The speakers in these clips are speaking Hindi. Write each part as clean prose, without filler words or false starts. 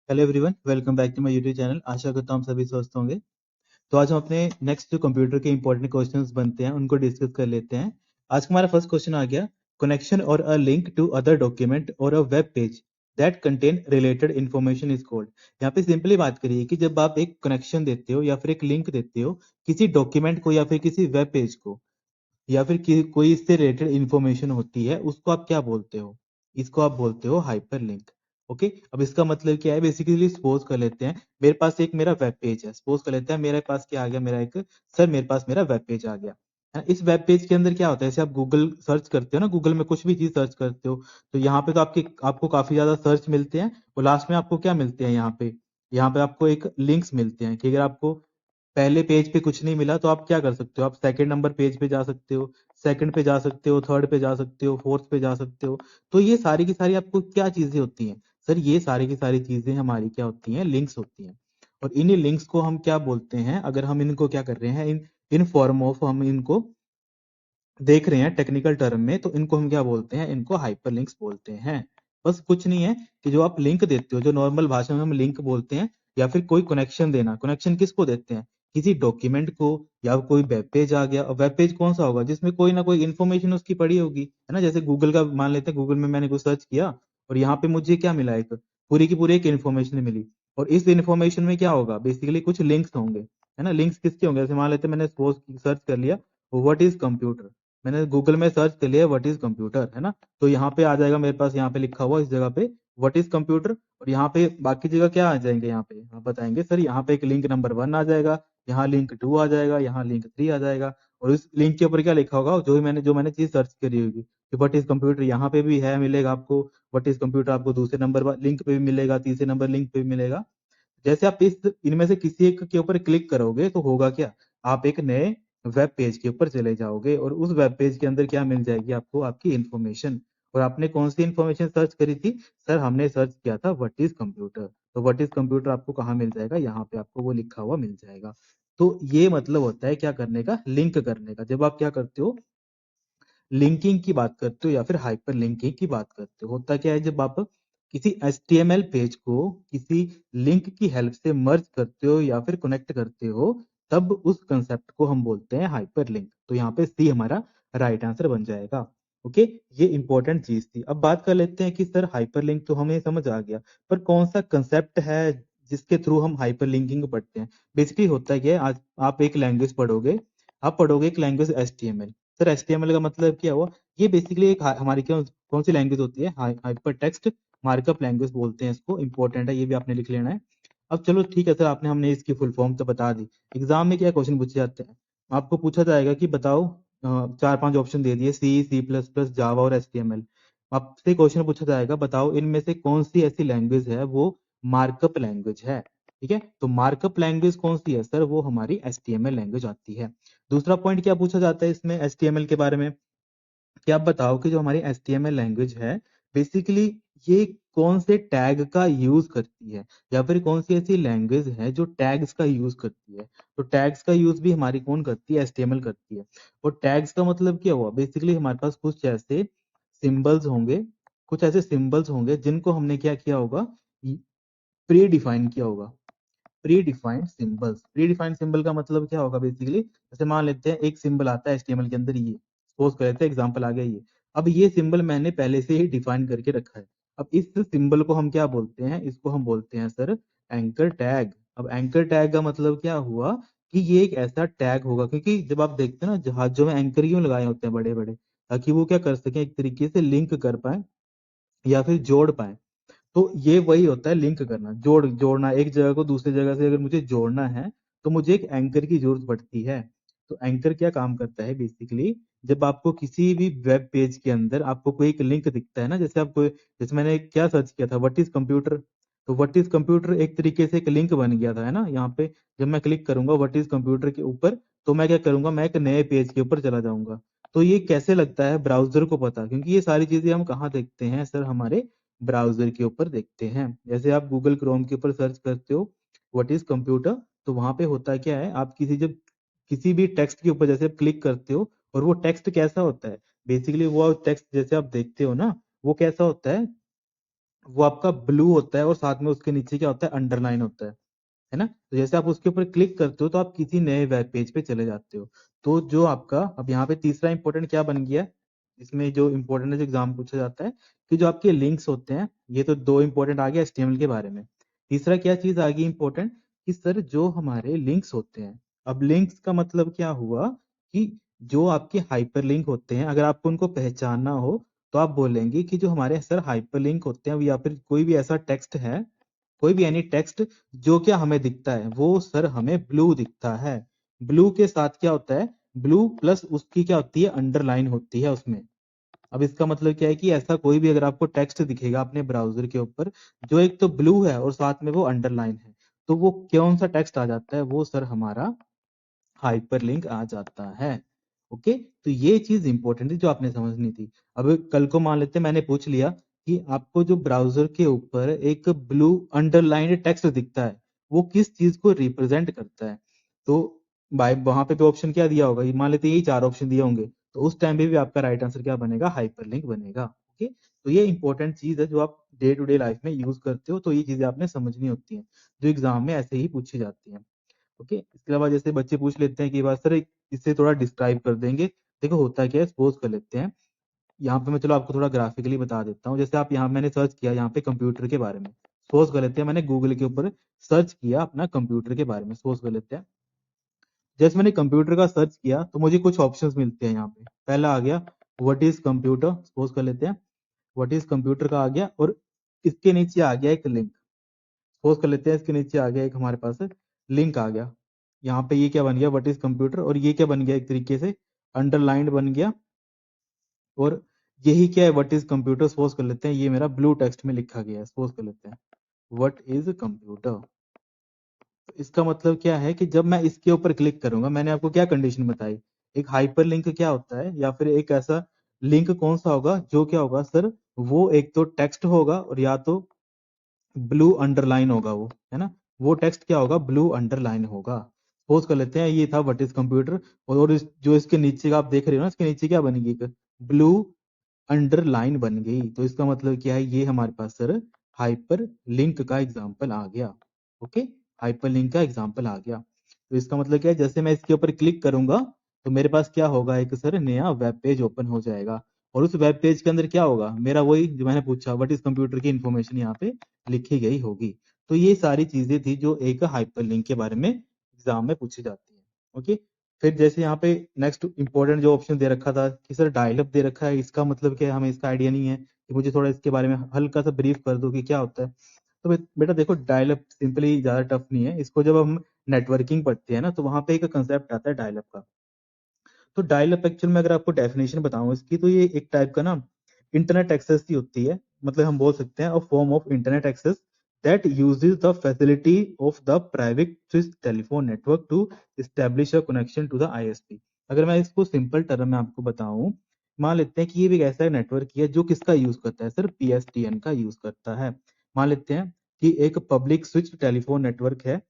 Hello everyone, welcome back to my YouTube channel. आशा करता हूँ हम सभी स्वस्थ होंगे। तो आज हम अपने नेक्स्ट जो कंप्यूटर के इंपॉर्टेंट क्वेश्चंस बनते हैं उनको डिस्कस कर लेते हैं। आज का हमारा फर्स्ट क्वेश्चन आ गया, कनेक्शन और a link to other document और a web page that content related information is called. यहाँ पे सिंपली बात करिए कि जब आप एक कनेक्शन देते हो या फिर एक लिंक देते हो किसी डॉक्यूमेंट को या फिर किसी वेब पेज को, या फिर कोई इससे रिलेटेड इंफॉर्मेशन होती है, उसको आप क्या बोलते हो? इसको आप बोलते हो हाइपरलिंक। ओके, अब इसका मतलब क्या है? बेसिकली सपोज कर लेते हैं मेरे पास एक मेरा वेब पेज है। सपोज कर लेते हैं मेरे पास क्या आ गया, मेरे पास मेरा वेब पेज आ गया है। इस वेब पेज के अंदर क्या होता है, जैसे आप गूगल सर्च करते हो ना, गूगल में कुछ भी चीज सर्च करते हो तो यहाँ पे तो आपको काफी ज्यादा सर्च मिलते हैं और लास्ट में आपको क्या मिलते हैं? यहाँ पे आपको एक लिंक्स मिलते हैं कि अगर आपको पहले पेज पे कुछ नहीं मिला तो आप क्या कर सकते हो, आप सेकंड नंबर पेज पे जा सकते हो, सेकंड पे जा सकते हो, थर्ड पे जा सकते हो, फोर्थ पे जा सकते हो। तो ये सारी की सारी आपको क्या चीजें होती हैं सर? ये सारी की सारी चीजें हमारी क्या होती हैं? लिंक्स होती हैं। और इन्हीं लिंक्स को हम क्या बोलते हैं? अगर हम इनको क्या कर रहे हैं, इन फॉर्म ऑफ हम इनको देख रहे हैं टेक्निकल टर्म में, तो इनको हम क्या बोलते हैं? इनको हाइपरलिंक्स बोलते हैं। बस कुछ नहीं है कि जो आप लिंक देते हो, जो नॉर्मल भाषा में हम लिंक बोलते हैं, या फिर कोई कनेक्शन देना। कनेक्शन किसको देते हैं? किसी डॉक्यूमेंट को, या कोई वेब पेज आ गया। और वेब पेज कौन सा होगा? जिसमें कोई ना कोई इन्फॉर्मेशन उसकी पड़ी होगी, है ना। जैसे गूगल का मान लेते हैं, गूगल में मैंने कुछ सर्च किया और यहाँ पे मुझे क्या मिला? एक पूरी की पूरी एक इन्फॉर्मेशन मिली। और इस इन्फॉर्मेशन में क्या होगा? बेसिकली कुछ लिंक्स होंगे, है ना। लिंक्स किसके होंगे? जैसे मान लेते हैं मैंने सपोज सर्च कर लिया व्हाट इज कंप्यूटर। मैंने गूगल में सर्च कर लिया व्हाट इज कंप्यूटर, है ना। तो यहाँ पे आ जाएगा मेरे पास, यहाँ पे लिखा हुआ इस जगह पे व्हाट इज कंप्यूटर। और यहाँ पे बाकी जगह क्या आ जाएंगे? यहाँ पे आप बताएंगे सर, यहाँ पे एक लिंक नंबर 1 आ जाएगा, यहाँ लिंक 2 आ जाएगा, यहाँ लिंक 3 आ जाएगा। और उस लिंक के ऊपर क्या लिखा होगा? जो मैंने चीज सर्च करी होगी कि व्हाट इज कंप्यूटर, यहाँ पे भी है, मिलेगा आपको। व्हाट इज कंप्यूटर आपको दूसरे नंबर लिंक पे भी मिलेगा, तीसरे नंबर लिंक पे भी मिलेगा। जैसे आप इस इनमें से किसी एक के ऊपर क्लिक करोगे तो होगा क्या? आप एक नए वेब पेज के ऊपर चले जाओगे और उस वेब पेज के अंदर क्या मिल जाएगी आपको? आपकी इंफॉर्मेशन। और आपने कौन सी इंफॉर्मेशन सर्च करी थी? सर हमने सर्च किया था व्हाट इज कंप्यूटर। तो व्हाट इज कंप्यूटर आपको कहाँ मिल जाएगा? यहाँ पे आपको वो लिखा हुआ मिल जाएगा। तो ये मतलब होता है क्या करने का? लिंक करने का। जब आप क्या करते हो, लिंकिंग की बात करते हो या फिर हाइपर लिंकिंग की बात करते हो, होता क्या है? जब आप किसी HTML पेज को किसी लिंक की हेल्प से मर्ज करते हो या फिर कनेक्ट करते हो, तब उस कंसेप्ट को हम बोलते हैं हाइपर लिंक। तो यहाँ पे सी हमारा राइट आंसर बन जाएगा। ओके, ये इंपॉर्टेंट चीज थी। अब बात कर लेते हैं कि सर हाइपर लिंक तो हमें समझ आ गया, पर कौन सा कंसेप्ट है जिसके थ्रू हम हाइपर लिंकिंग पढ़ते हैं? बेसिकली होता क्या है, आज आप एक लैंग्वेज पढ़ोगे, आप पढ़ोगे एक लैंग्वेज HTML। सर HTML का मतलब क्या हुआ? ये बेसिकली एक हमारी कौन सी लैंग्वेज होती है? हाइपर टेक्स्ट मार्कअप लैंग्वेज बोलते हैं इसको। इंपॉर्टेंट है, ये भी आपने लिख लेना है। अब चलो ठीक है सर, हमने इसकी फुल फॉर्म तो बता दी। एग्जाम में क्या क्वेश्चन पूछे जाते हैं? आपको पूछा जाएगा कि बताओ, 4-5 ऑप्शन दे दिए, C++, जावा और HTML। आपसे क्वेश्चन पूछा जाएगा बताओ इनमें से कौन सी ऐसी लैंग्वेज है वो मार्कअप लैंग्वेज है। ठीक है, तो मार्कअप लैंग्वेज कौन सी है सर? वो हमारी HTML लैंग्वेज आती है। दूसरा पॉइंट क्या पूछा जाता है इसमें HTML के बारे में, कि आप बताओ कि जो हमारी HTML लैंग्वेज है, बेसिकली ये कौन से टैग का यूज करती है, या फिर कौन सी ऐसी लैंग्वेज है जो टैग्स का यूज करती है। तो टैग्स का यूज भी हमारी कौन करती है? HTML करती है। और टैग्स का मतलब क्या हुआ? बेसिकली हमारे पास कुछ ऐसे सिंबल्स होंगे जिनको हमने क्या किया होगा? प्री डिफाइन किया होगा। प्री डिफाइंड सिंबल का मतलब क्या होगा? बेसिकली जैसे मान लेते हैं एक सिंबल आता है HTML के अंदर, ये सपोज कर लेते हैं, एग्जांपल आ गया ये। अब ये सिंबल मैंने पहले से ही डिफाइन करके रखा है। अब इस सिंबल को हम क्या बोलते हैं? इसको हम बोलते हैं सर एंकर टैग। अब एंकर टैग का मतलब क्या हुआ? कि ये एक ऐसा टैग होगा, क्योंकि जब आप देखते हैं ना जहाजों में एंकर क्यों लगाए होते हैं बड़े बड़े, ताकि वो क्या कर सकें, एक तरीके से लिंक कर पाए या फिर जोड़ पाए। तो ये वही होता है लिंक करना, जोड़ना। एक जगह को दूसरी जगह से अगर मुझे जोड़ना है तो मुझे एक एंकर की जरूरत पड़ती है। तो एंकर क्या काम करता है? बेसिकली जब आपको किसी भी वेब पेज के अंदर आपको कोई एक लिंक दिखता है ना, जैसे मैंने क्या सर्च किया था, व्हाट इज कंप्यूटर। तो व्हाट इज कंप्यूटर एक तरीके से एक लिंक बन गया था, है ना। यहाँ पे जब मैं क्लिक करूंगा व्हाट इज कंप्यूटर के ऊपर, तो मैं क्या करूंगा? मैं एक नए पेज के ऊपर चला जाऊंगा। तो ये कैसे लगता है ब्राउजर को पता? क्योंकि ये सारी चीजें हम कहाँ देखते हैं सर? हमारे ब्राउजर के ऊपर देखते हैं। जैसे आप गूगल क्रोम के ऊपर सर्च करते हो व्हाट इज कंप्यूटर, तो वहां पे होता क्या है, आप किसी भी टेक्स्ट के ऊपर जैसे आप क्लिक करते हो, और वो टेक्स्ट कैसा होता है? बेसिकली वो टेक्स्ट जैसे आप देखते हो ना, वो कैसा होता है? वो आपका ब्लू होता है और साथ में उसके नीचे क्या होता है, अंडरलाइन होता है ना। तो जैसे आप उसके ऊपर क्लिक करते हो तो आप किसी नए वेब पेज पे चले जाते हो। तो जो आपका अब यहाँ पे तीसरा इंपॉर्टेंट क्या बन गया, इसमें जो इंपॉर्टेंट है, जो एग्जाम पूछा जाता है कि जो आपके लिंक्स होते हैं, ये तो दो इंपॉर्टेंट आ गया एचटीएमएल के बारे में। तीसरा क्या चीज आ गई इंपॉर्टेंट, कि सर जो हमारे लिंक्स होते हैं, अब लिंक्स का मतलब क्या हुआ कि जो आपके हाइपर लिंक होते हैं, अगर आपको उनको पहचानना हो तो आप बोलेंगे कि जो हमारे सर हाइपर लिंक होते हैं, या फिर कोई भी ऐसा टेक्स्ट है, कोई भी एनी टेक्स्ट जो क्या हमें दिखता है, वो सर हमें ब्लू दिखता है। ब्लू के साथ क्या होता है, ब्लू प्लस उसकी क्या होती है, अंडरलाइन होती है उसमें। अब इसका मतलब क्या है कि ऐसा कोई भी अगर आपको टेक्स्ट दिखेगा अपने ब्राउजर के ऊपर जो एक तो ब्लू है और साथ में वो अंडरलाइन है, तो वो कौन सा टेक्स्ट आ जाता है, वो सर हमारा हाइपरलिंक आ जाता है। ओके, तो ये चीज इंपॉर्टेंट थी जो आपने समझनी थी। अब कल को मान लेते हैं मैंने पूछ लिया कि आपको जो ब्राउजर के ऊपर एक ब्लू अंडरलाइंड टेक्स्ट दिखता है, वो किस चीज को रिप्रेजेंट करता है, तो भाई वहां पे ऑप्शन क्या दिया होगा, ये मान लेते हैं यही चार ऑप्शन दिए होंगे, तो उस टाइम पे भी आपका राइट आंसर क्या बनेगा, हाइपरलिंक बनेगा। ओके, तो ये इंपॉर्टेंट चीज है जो आप डे टू डे लाइफ में यूज करते हो, तो ये चीजें आपने समझनी होती हैं, जो एग्जाम में ऐसे ही पूछी जाती हैं। ओके, इसके अलावा जैसे बच्चे पूछ लेते हैं कि बात सर इससे थोड़ा डिस्क्राइब कर देंगे। देखो होता क्या है, सपोज कर लेते हैं, यहाँ पे मैं चलो आपको थोड़ा ग्राफिकली बता देता हूँ। जैसे आप यहाँ मैंने सर्च किया यहाँ पे कंप्यूटर के बारे में, सपोज कर लेते हैं मैंने गूगल के ऊपर सर्च किया अपना कंप्यूटर के बारे में, सपोज कर लेते हैं। जैसे मैंने कंप्यूटर का सर्च किया तो मुझे कुछ ऑप्शंस मिलते हैं यहाँ पे। पहला आ गया व्हाट इज कंप्यूटर, सपोज कर लेते हैं व्हाट इज कंप्यूटर का आ गया, और इसके नीचे आ गया एक लिंक। सपोज कर लेते हैं इसके नीचे आ गया एक हमारे पास लिंक आ गया। यहाँ पे ये क्या बन गया, व्हाट इज कंप्यूटर, और ये क्या बन गया, एक तरीके से अंडरलाइंड बन गया। और यही क्या है, व्हाट इज कंप्यूटर, सपोज कर लेते हैं ये मेरा ब्लू टेक्स्ट में लिखा गया है, सपोज कर लेते हैं व्हाट इज कंप्यूटर। तो इसका मतलब क्या है कि जब मैं इसके ऊपर क्लिक करूंगा, मैंने आपको क्या कंडीशन बताई, एक हाइपर लिंक क्या होता है, या फिर एक ऐसा लिंक कौन सा होगा जो क्या होगा सर, वो एक तो टेक्स्ट होगा और या तो ब्लू अंडरलाइन होगा, वो है ना, वो टेक्स्ट क्या होगा, ब्लू अंडरलाइन होगा। सपोज कर लेते हैं ये था व्हाट इज कंप्यूटर, और जो इसके नीचे का आप देख रहे हो ना, इसके नीचे क्या बनेगी, एक ब्लू अंडरलाइन बन गई। तो इसका मतलब क्या है, ये हमारे पास सर हाइपर लिंक का एग्जाम्पल आ गया। ओके, हाइपर लिंक का एग्जाम्पल आ गया। तो इसका मतलब क्या है, जैसे मैं इसके ऊपर क्लिक करूंगा तो मेरे पास क्या होगा, एक सर नया वेब पेज ओपन हो जाएगा, और उस वेब पेज के अंदर क्या होगा, मेरा वही जो मैंने पूछा व्हाट इज कंप्यूटर की इन्फॉर्मेशन यहाँ पे लिखी गई होगी। तो ये सारी चीजें थी जो एक हाइपर लिंक के बारे में एग्जाम में पूछी जाती है। ओके, फिर जैसे यहाँ पे नेक्स्ट इंपॉर्टेंट जो ऑप्शन दे रखा था कि सर डायल अप दे रखा है, इसका मतलब क्या है, हमें इसका आइडिया नहीं है, कि मुझे थोड़ा इसके बारे में हल्का सा ब्रीफ कर दो कि क्या होता है। तो बेटा देखो, डायल अप सिंपली ज्यादा टफ नहीं है, इसको जब हम नेटवर्किंग पढ़ते हैं ना, तो वहां पे एक कंसेप्ट आता है डायल अप का। तो डायल अप एक्चुअल में अगर आपको डेफिनेशन बताऊं इसकी, तो ये एक टाइप का ना इंटरनेट एक्सेस की होती है। मतलब हम बोल सकते हैं a form of internet access that uses the facility of the private switch telephone network to establish a connection to the ISP. अगर मैं इसको सिंपल टर्म में आपको बताऊं, मान लेते हैं कि ये भी एक ऐसा नेटवर्क है जो किसका यूज करता है, सर पीएसटीएन का यूज करता है। मान लेते हैं कि एक पब्लिक स्विच टेलीफोन नेटवर्क है,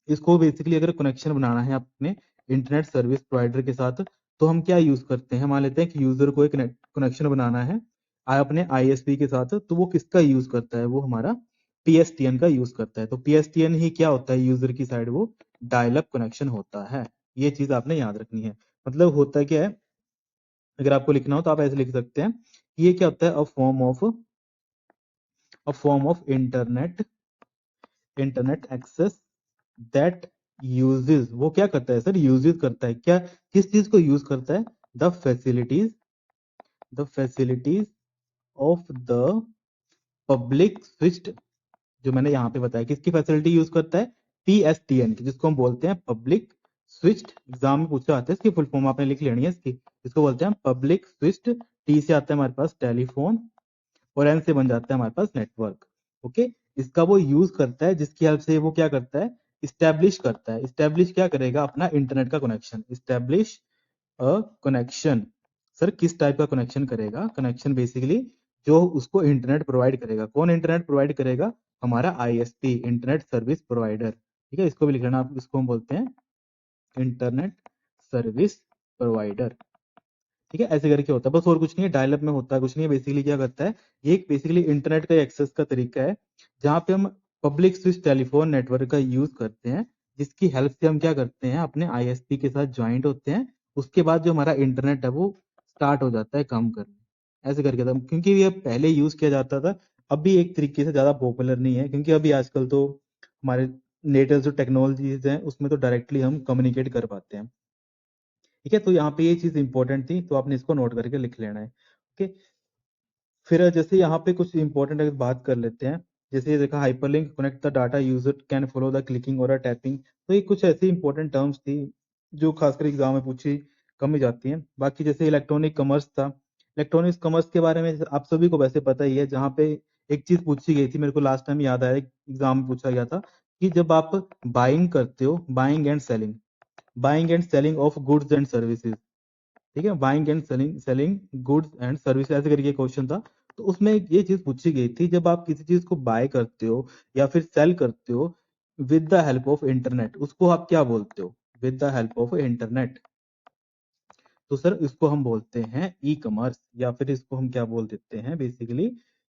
इसको बेसिकली अगर कनेक्शन बनाना है अपने इंटरनेट सर्विस प्रोवाइडर के साथ, तो हम क्या यूज करते हैं, मान लेते हैं कि यूजर को एक कनेक्शन बनाना है अपने आईएसपी के साथ, तो वो किसका यूज करता है, वो हमारा पीएसटीएन का यूज करता है। तो पीएसटीएन ही क्या होता है यूजर की साइड, वो डायल अप कनेक्शन होता है। ये चीज आपने याद रखनी है। मतलब होता क्या है, अगर आपको लिखना हो तो आप ऐसे लिख सकते हैं, ये क्या होता है, a form of internet access that uses, वो क्या करता है सर, यूजेस करता है क्या, किस चीज को यूज करता है, the facilities of the public switched, जो मैंने यहाँ पे बताया किसकी फैसिलिटी यूज करता है, पीएसटीएन की, जिसको हम बोलते हैं पब्लिक स्विच्ड। एग्जाम में पूछा जाता है, इसकी फुल फॉर्म आपने लिख लेनी है इसकी, इसको बोलते हैं पब्लिक स्विच्ड। टी से आता है हमारे पास टेलीफोन, और एन से बन जाता है हमारे पास नेटवर्क। ओके, इसका वो यूज करता है जिसकी हेल्प से वो क्या करता है, इस्टेब्लिश करता है। इस्टेब्लिश क्या करेगा, अपना इंटरनेट का connection, establish a connection. Sir किस टाइप का कनेक्शन करेगा, कनेक्शन बेसिकली जो उसको इंटरनेट प्रोवाइड करेगा, कौन इंटरनेट प्रोवाइड करेगा, हमारा आईएसपी, इंटरनेट सर्विस प्रोवाइडर। ठीक है, इसको भी लिख लेना आप, इसको हम बोलते हैं इंटरनेट सर्विस प्रोवाइडर। ठीक है, ऐसे करके होता है, बस और कुछ नहीं है, डायल अप में होता है कुछ नहीं है। बेसिकली क्या करता है, ये एक बेसिकली इंटरनेट का एक्सेस का तरीका है, जहाँ पे हम पब्लिक स्विच टेलीफोन नेटवर्क का यूज करते हैं, जिसकी हेल्प से हम क्या करते हैं, अपने आईएसपी के साथ ज्वाइंट होते हैं। उसके बाद जो हमारा इंटरनेट है वो स्टार्ट हो जाता है काम करना, ऐसे करके था। क्योंकि ये पहले यूज किया जाता था, अभी एक तरीके से ज्यादा पॉपुलर नहीं है, क्योंकि अभी आजकल तो हमारे लेटेस्ट जो टेक्नोलॉजीज हैं उसमें तो डायरेक्टली हम कम्युनिकेट कर पाते हैं। ठीक है, तो यहाँ पे ये चीज इंपॉर्टेंट थी, तो आपने इसको नोट करके लिख लेना है। ओके, फिर जैसे यहाँ पे कुछ इंपॉर्टेंट अगर बात कर लेते हैं, जैसे ये देखा hyperlink connect the data user can follow the clicking और टैपिंग। तो ये कुछ ऐसी इंपॉर्टेंट टर्म्स थी जो खासकर एग्जाम में पूछी कम ही जाती हैं। बाकी जैसे इलेक्ट्रॉनिक कॉमर्स था, इलेक्ट्रॉनिक्स कॉमर्स के बारे में आप सभी को वैसे पता ही है, जहाँ पे एक चीज पूछी गई थी, मेरे को लास्ट टाइम याद आया, एग्जाम में पूछा गया था कि जब आप बाइंग करते हो, buying and selling of goods and services, ठीक है, buying and selling selling goods and service, ऐसे करके क्वेश्चन था। तो उसमें ये चीज पूछी गई थी, जब आप किसी चीज को बाय करते हो या फिर सेल करते हो with the help of internet, उसको आप क्या बोलते हो, with the help of internet. तो सर इसको हम बोलते हैं ई कॉमर्स, या फिर इसको हम क्या बोल देते हैं बेसिकली,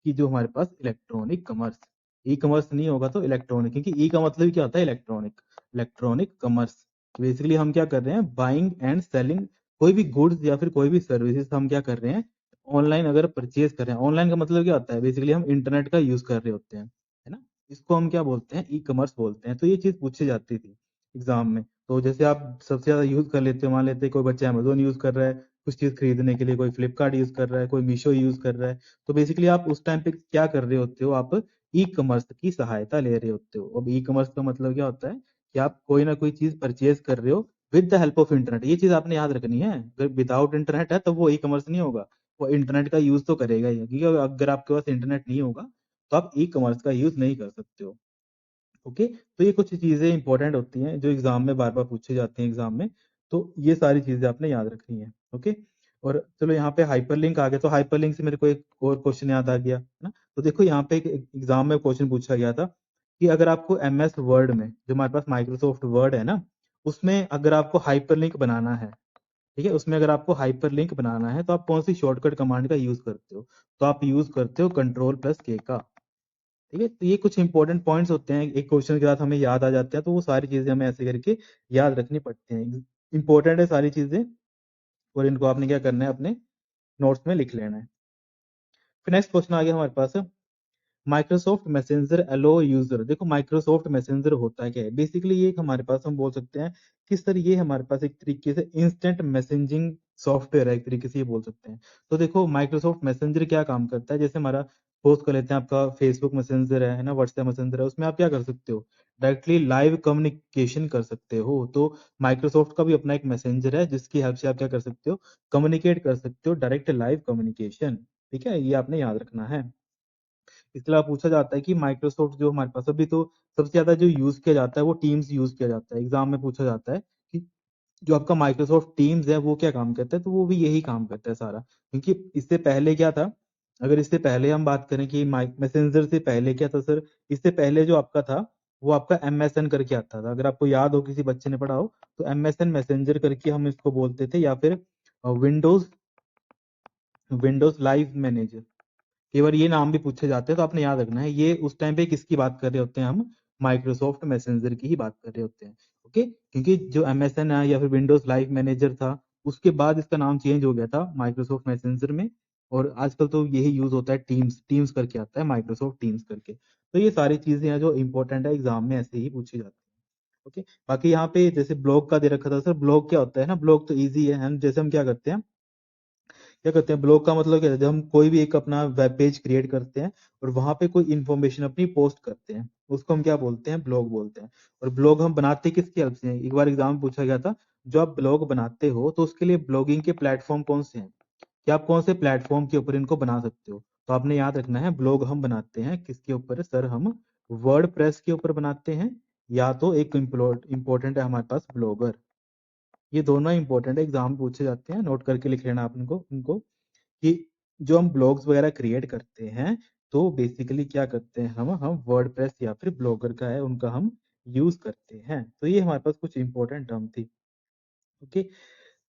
कि जो हमारे पास इलेक्ट्रॉनिक कॉमर्स, ई कॉमर्स नहीं होगा तो इलेक्ट्रॉनिक, क्योंकि ई का मतलब क्या होता है, इलेक्ट्रॉनिक, इलेक्ट्रॉनिक कॉमर्स। बेसिकली हम क्या कर रहे हैं, बाइंग एंड सेलिंग कोई भी गुड्स या फिर कोई भी सर्विसेज हम क्या कर रहे हैं, ऑनलाइन अगर परचेज कर रहे हैं। ऑनलाइन का मतलब क्या होता है, बेसिकली हम इंटरनेट का यूज कर रहे होते हैं, है ना। इसको हम क्या बोलते हैं, ई कॉमर्स बोलते हैं। तो ये चीज पूछी जाती थी एग्जाम में। तो जैसे आप सबसे ज्यादा यूज कर लेते हो, मान लेते हैं कोई बच्चा अमेजोन यूज कर रहा है कुछ चीज खरीदने के लिए, कोई फ्लिपकार्ट यूज कर रहा है, कोई मीशो यूज कर रहा है, तो बेसिकली आप उस टाइम पे क्या कर रहे होते हो, आप ई कॉमर्स की सहायता ले रहे होते हो। अब ई कॉमर्स का मतलब क्या होता है कि आप कोई ना कोई चीज परचेज कर रहे हो with the help of internet. ये चीज आपने याद रखनी है, अगर विदाउट इंटरनेट है तो वो ई कॉमर्स नहीं होगा, वो इंटरनेट का यूज तो करेगा ही, क्योंकि अगर आपके पास इंटरनेट नहीं होगा तो आप ई कॉमर्स का यूज नहीं कर सकते हो। ओके, तो ये कुछ चीजें इंपॉर्टेंट होती हैं जो एग्जाम में बार बार पूछे जाते हैं एग्जाम में, तो ये सारी चीजें आपने याद रखनी है। ओके, और चलो यहाँ पे हाइपरलिंक आ गया, तो हाइपरलिंक से मेरे को एक और क्वेश्चन याद आ गया, है ना। तो देखो यहाँ पे एक एग्जाम में क्वेश्चन पूछा गया था कि अगर आपको एम एस वर्ड में, जो हमारे पास माइक्रोसॉफ्ट वर्ड है ना, उसमें अगर आपको हाइपरलिंक बनाना है, ठीक है, उसमें अगर आपको हाइपरलिंक बनाना है तो आप कौन सी शॉर्टकट कमांड का यूज करते हो, तो आप यूज करते हो कंट्रोल प्लस के का। ठीक है, तो ये कुछ इंपॉर्टेंट पॉइंट्स होते हैं, एक क्वेश्चन के बाद हमें याद आ जाते हैं, तो वो सारी चीजें हमें ऐसे करके याद रखनी पड़ती हैं। इंपॉर्टेंट है सारी चीजें, और इनको आपने क्या करना है, अपने नोट्स में लिख लेना है। फिर नेक्स्ट क्वेश्चन आ गया हमारे पास, माइक्रोसॉफ्ट मैसेंजर अलो यूजर। देखो माइक्रोसॉफ्ट मैसेंजर होता क्या है, बेसिकली ये एक हमारे पास हम बोल सकते हैं कि सर ये हमारे पास एक तरीके से इंस्टेंट मैसेजिंग सॉफ्टवेयर है, एक तरीके से ये बोल सकते हैं। तो देखो माइक्रोसॉफ्ट मैसेंजर क्या काम करता है, जैसे हमारा पोस्ट कर लेते हैं, आपका फेसबुक मैसेंजर है ना, व्हाट्सएप मैसेंजर है, उसमें आप क्या कर सकते हो, डायरेक्टली लाइव कम्युनिकेशन कर सकते हो। तो माइक्रोसॉफ्ट का भी अपना एक मैसेंजर है, जिसकी हेल्प से आप क्या कर सकते हो, कम्युनिकेट कर सकते हो, डायरेक्ट लाइव कम्युनिकेशन। ठीक है, ये आपने याद रखना है। इसके अलावा पूछा जाता है कि माइक्रोसॉफ्ट जो हमारे पास अभी तो सबसे ज्यादा जो यूज किया जाता है वो टीम्स यूज किया जाता है। एग्जाम में पूछा जाता है कि जो आपका माइक्रोसॉफ्ट टीम्स है वो क्या काम करता है, तो वो भी यही काम करता है सारा। क्योंकि इससे पहले क्या था, अगर इससे पहले हम बात करें कि माइक मैसेंजर से पहले क्या था सर, इससे पहले जो आपका था वो आपका एमएसएन करके आता था। अगर आपको याद हो, किसी बच्चे ने पढ़ा हो, तो एमएसएन मैसेंजर करके हम इसको बोलते थे, या फिर विंडोज विंडोज लाइव मैनेजर, कई बार ये नाम भी पूछे जाते हैं। तो आपने याद रखना है, ये उस टाइम पे किसकी बात कर रहे होते हैं, हम माइक्रोसॉफ्ट मैसेंजर की ही बात कर रहे होते हैं। ओके, क्योंकि जो एमएसएन है या फिर विंडोज लाइव मैनेजर था, उसके बाद इसका नाम चेंज हो गया था माइक्रोसॉफ्ट मैसेंजर में, और आजकल तो यही यूज होता है, टीम्स टीम्स करके आता है, माइक्रोसॉफ्ट टीम्स करके। तो ये सारी चीजें हैं जो इंपॉर्टेंट है, एग्जाम में ऐसे ही पूछी जाती है। ओके, बाकी यहाँ पे जैसे ब्लॉग का दे रखा था सर, ब्लॉग क्या होता है ना, ब्लॉग तो ईजी है, हम जैसे हम क्या करते हैं, ब्लॉग का मतलब क्या है, जब हम कोई भी एक अपना वेब पेज क्रिएट करते हैं और वहां पे कोई इन्फॉर्मेशन अपनी पोस्ट करते हैं, उसको हम क्या बोलते हैं, ब्लॉग बोलते हैं। और ब्लॉग हम बनाते किसकी हेल्प से हैं, एक बार एग्जाम में पूछा गया था, जो आप ब्लॉग बनाते हो तो उसके लिए ब्लॉगिंग के प्लेटफॉर्म कौन से हैं, कि आप कौन से प्लेटफॉर्म के ऊपर इनको बना सकते हो। तो आपने याद रखना है, ब्लॉग हम बनाते हैं किसके ऊपर सर, हम वर्ड प्रेस के ऊपर बनाते हैं, या तो एक इम्पोर्टेंट है हमारे पास ब्लॉगर। ये दोनों इंपॉर्टेंट है, एग्जाम में पूछे जाते हैं, नोट करके लिख लेना आप इनको उनको, कि जो हम ब्लॉग्स वगैरह क्रिएट करते हैं, तो बेसिकली क्या करते हैं, हम वर्डप्रेस या फिर ब्लॉगर का है उनका हम यूज करते हैं। तो ये हमारे पास कुछ इंपॉर्टेंट टर्म थी। ओके,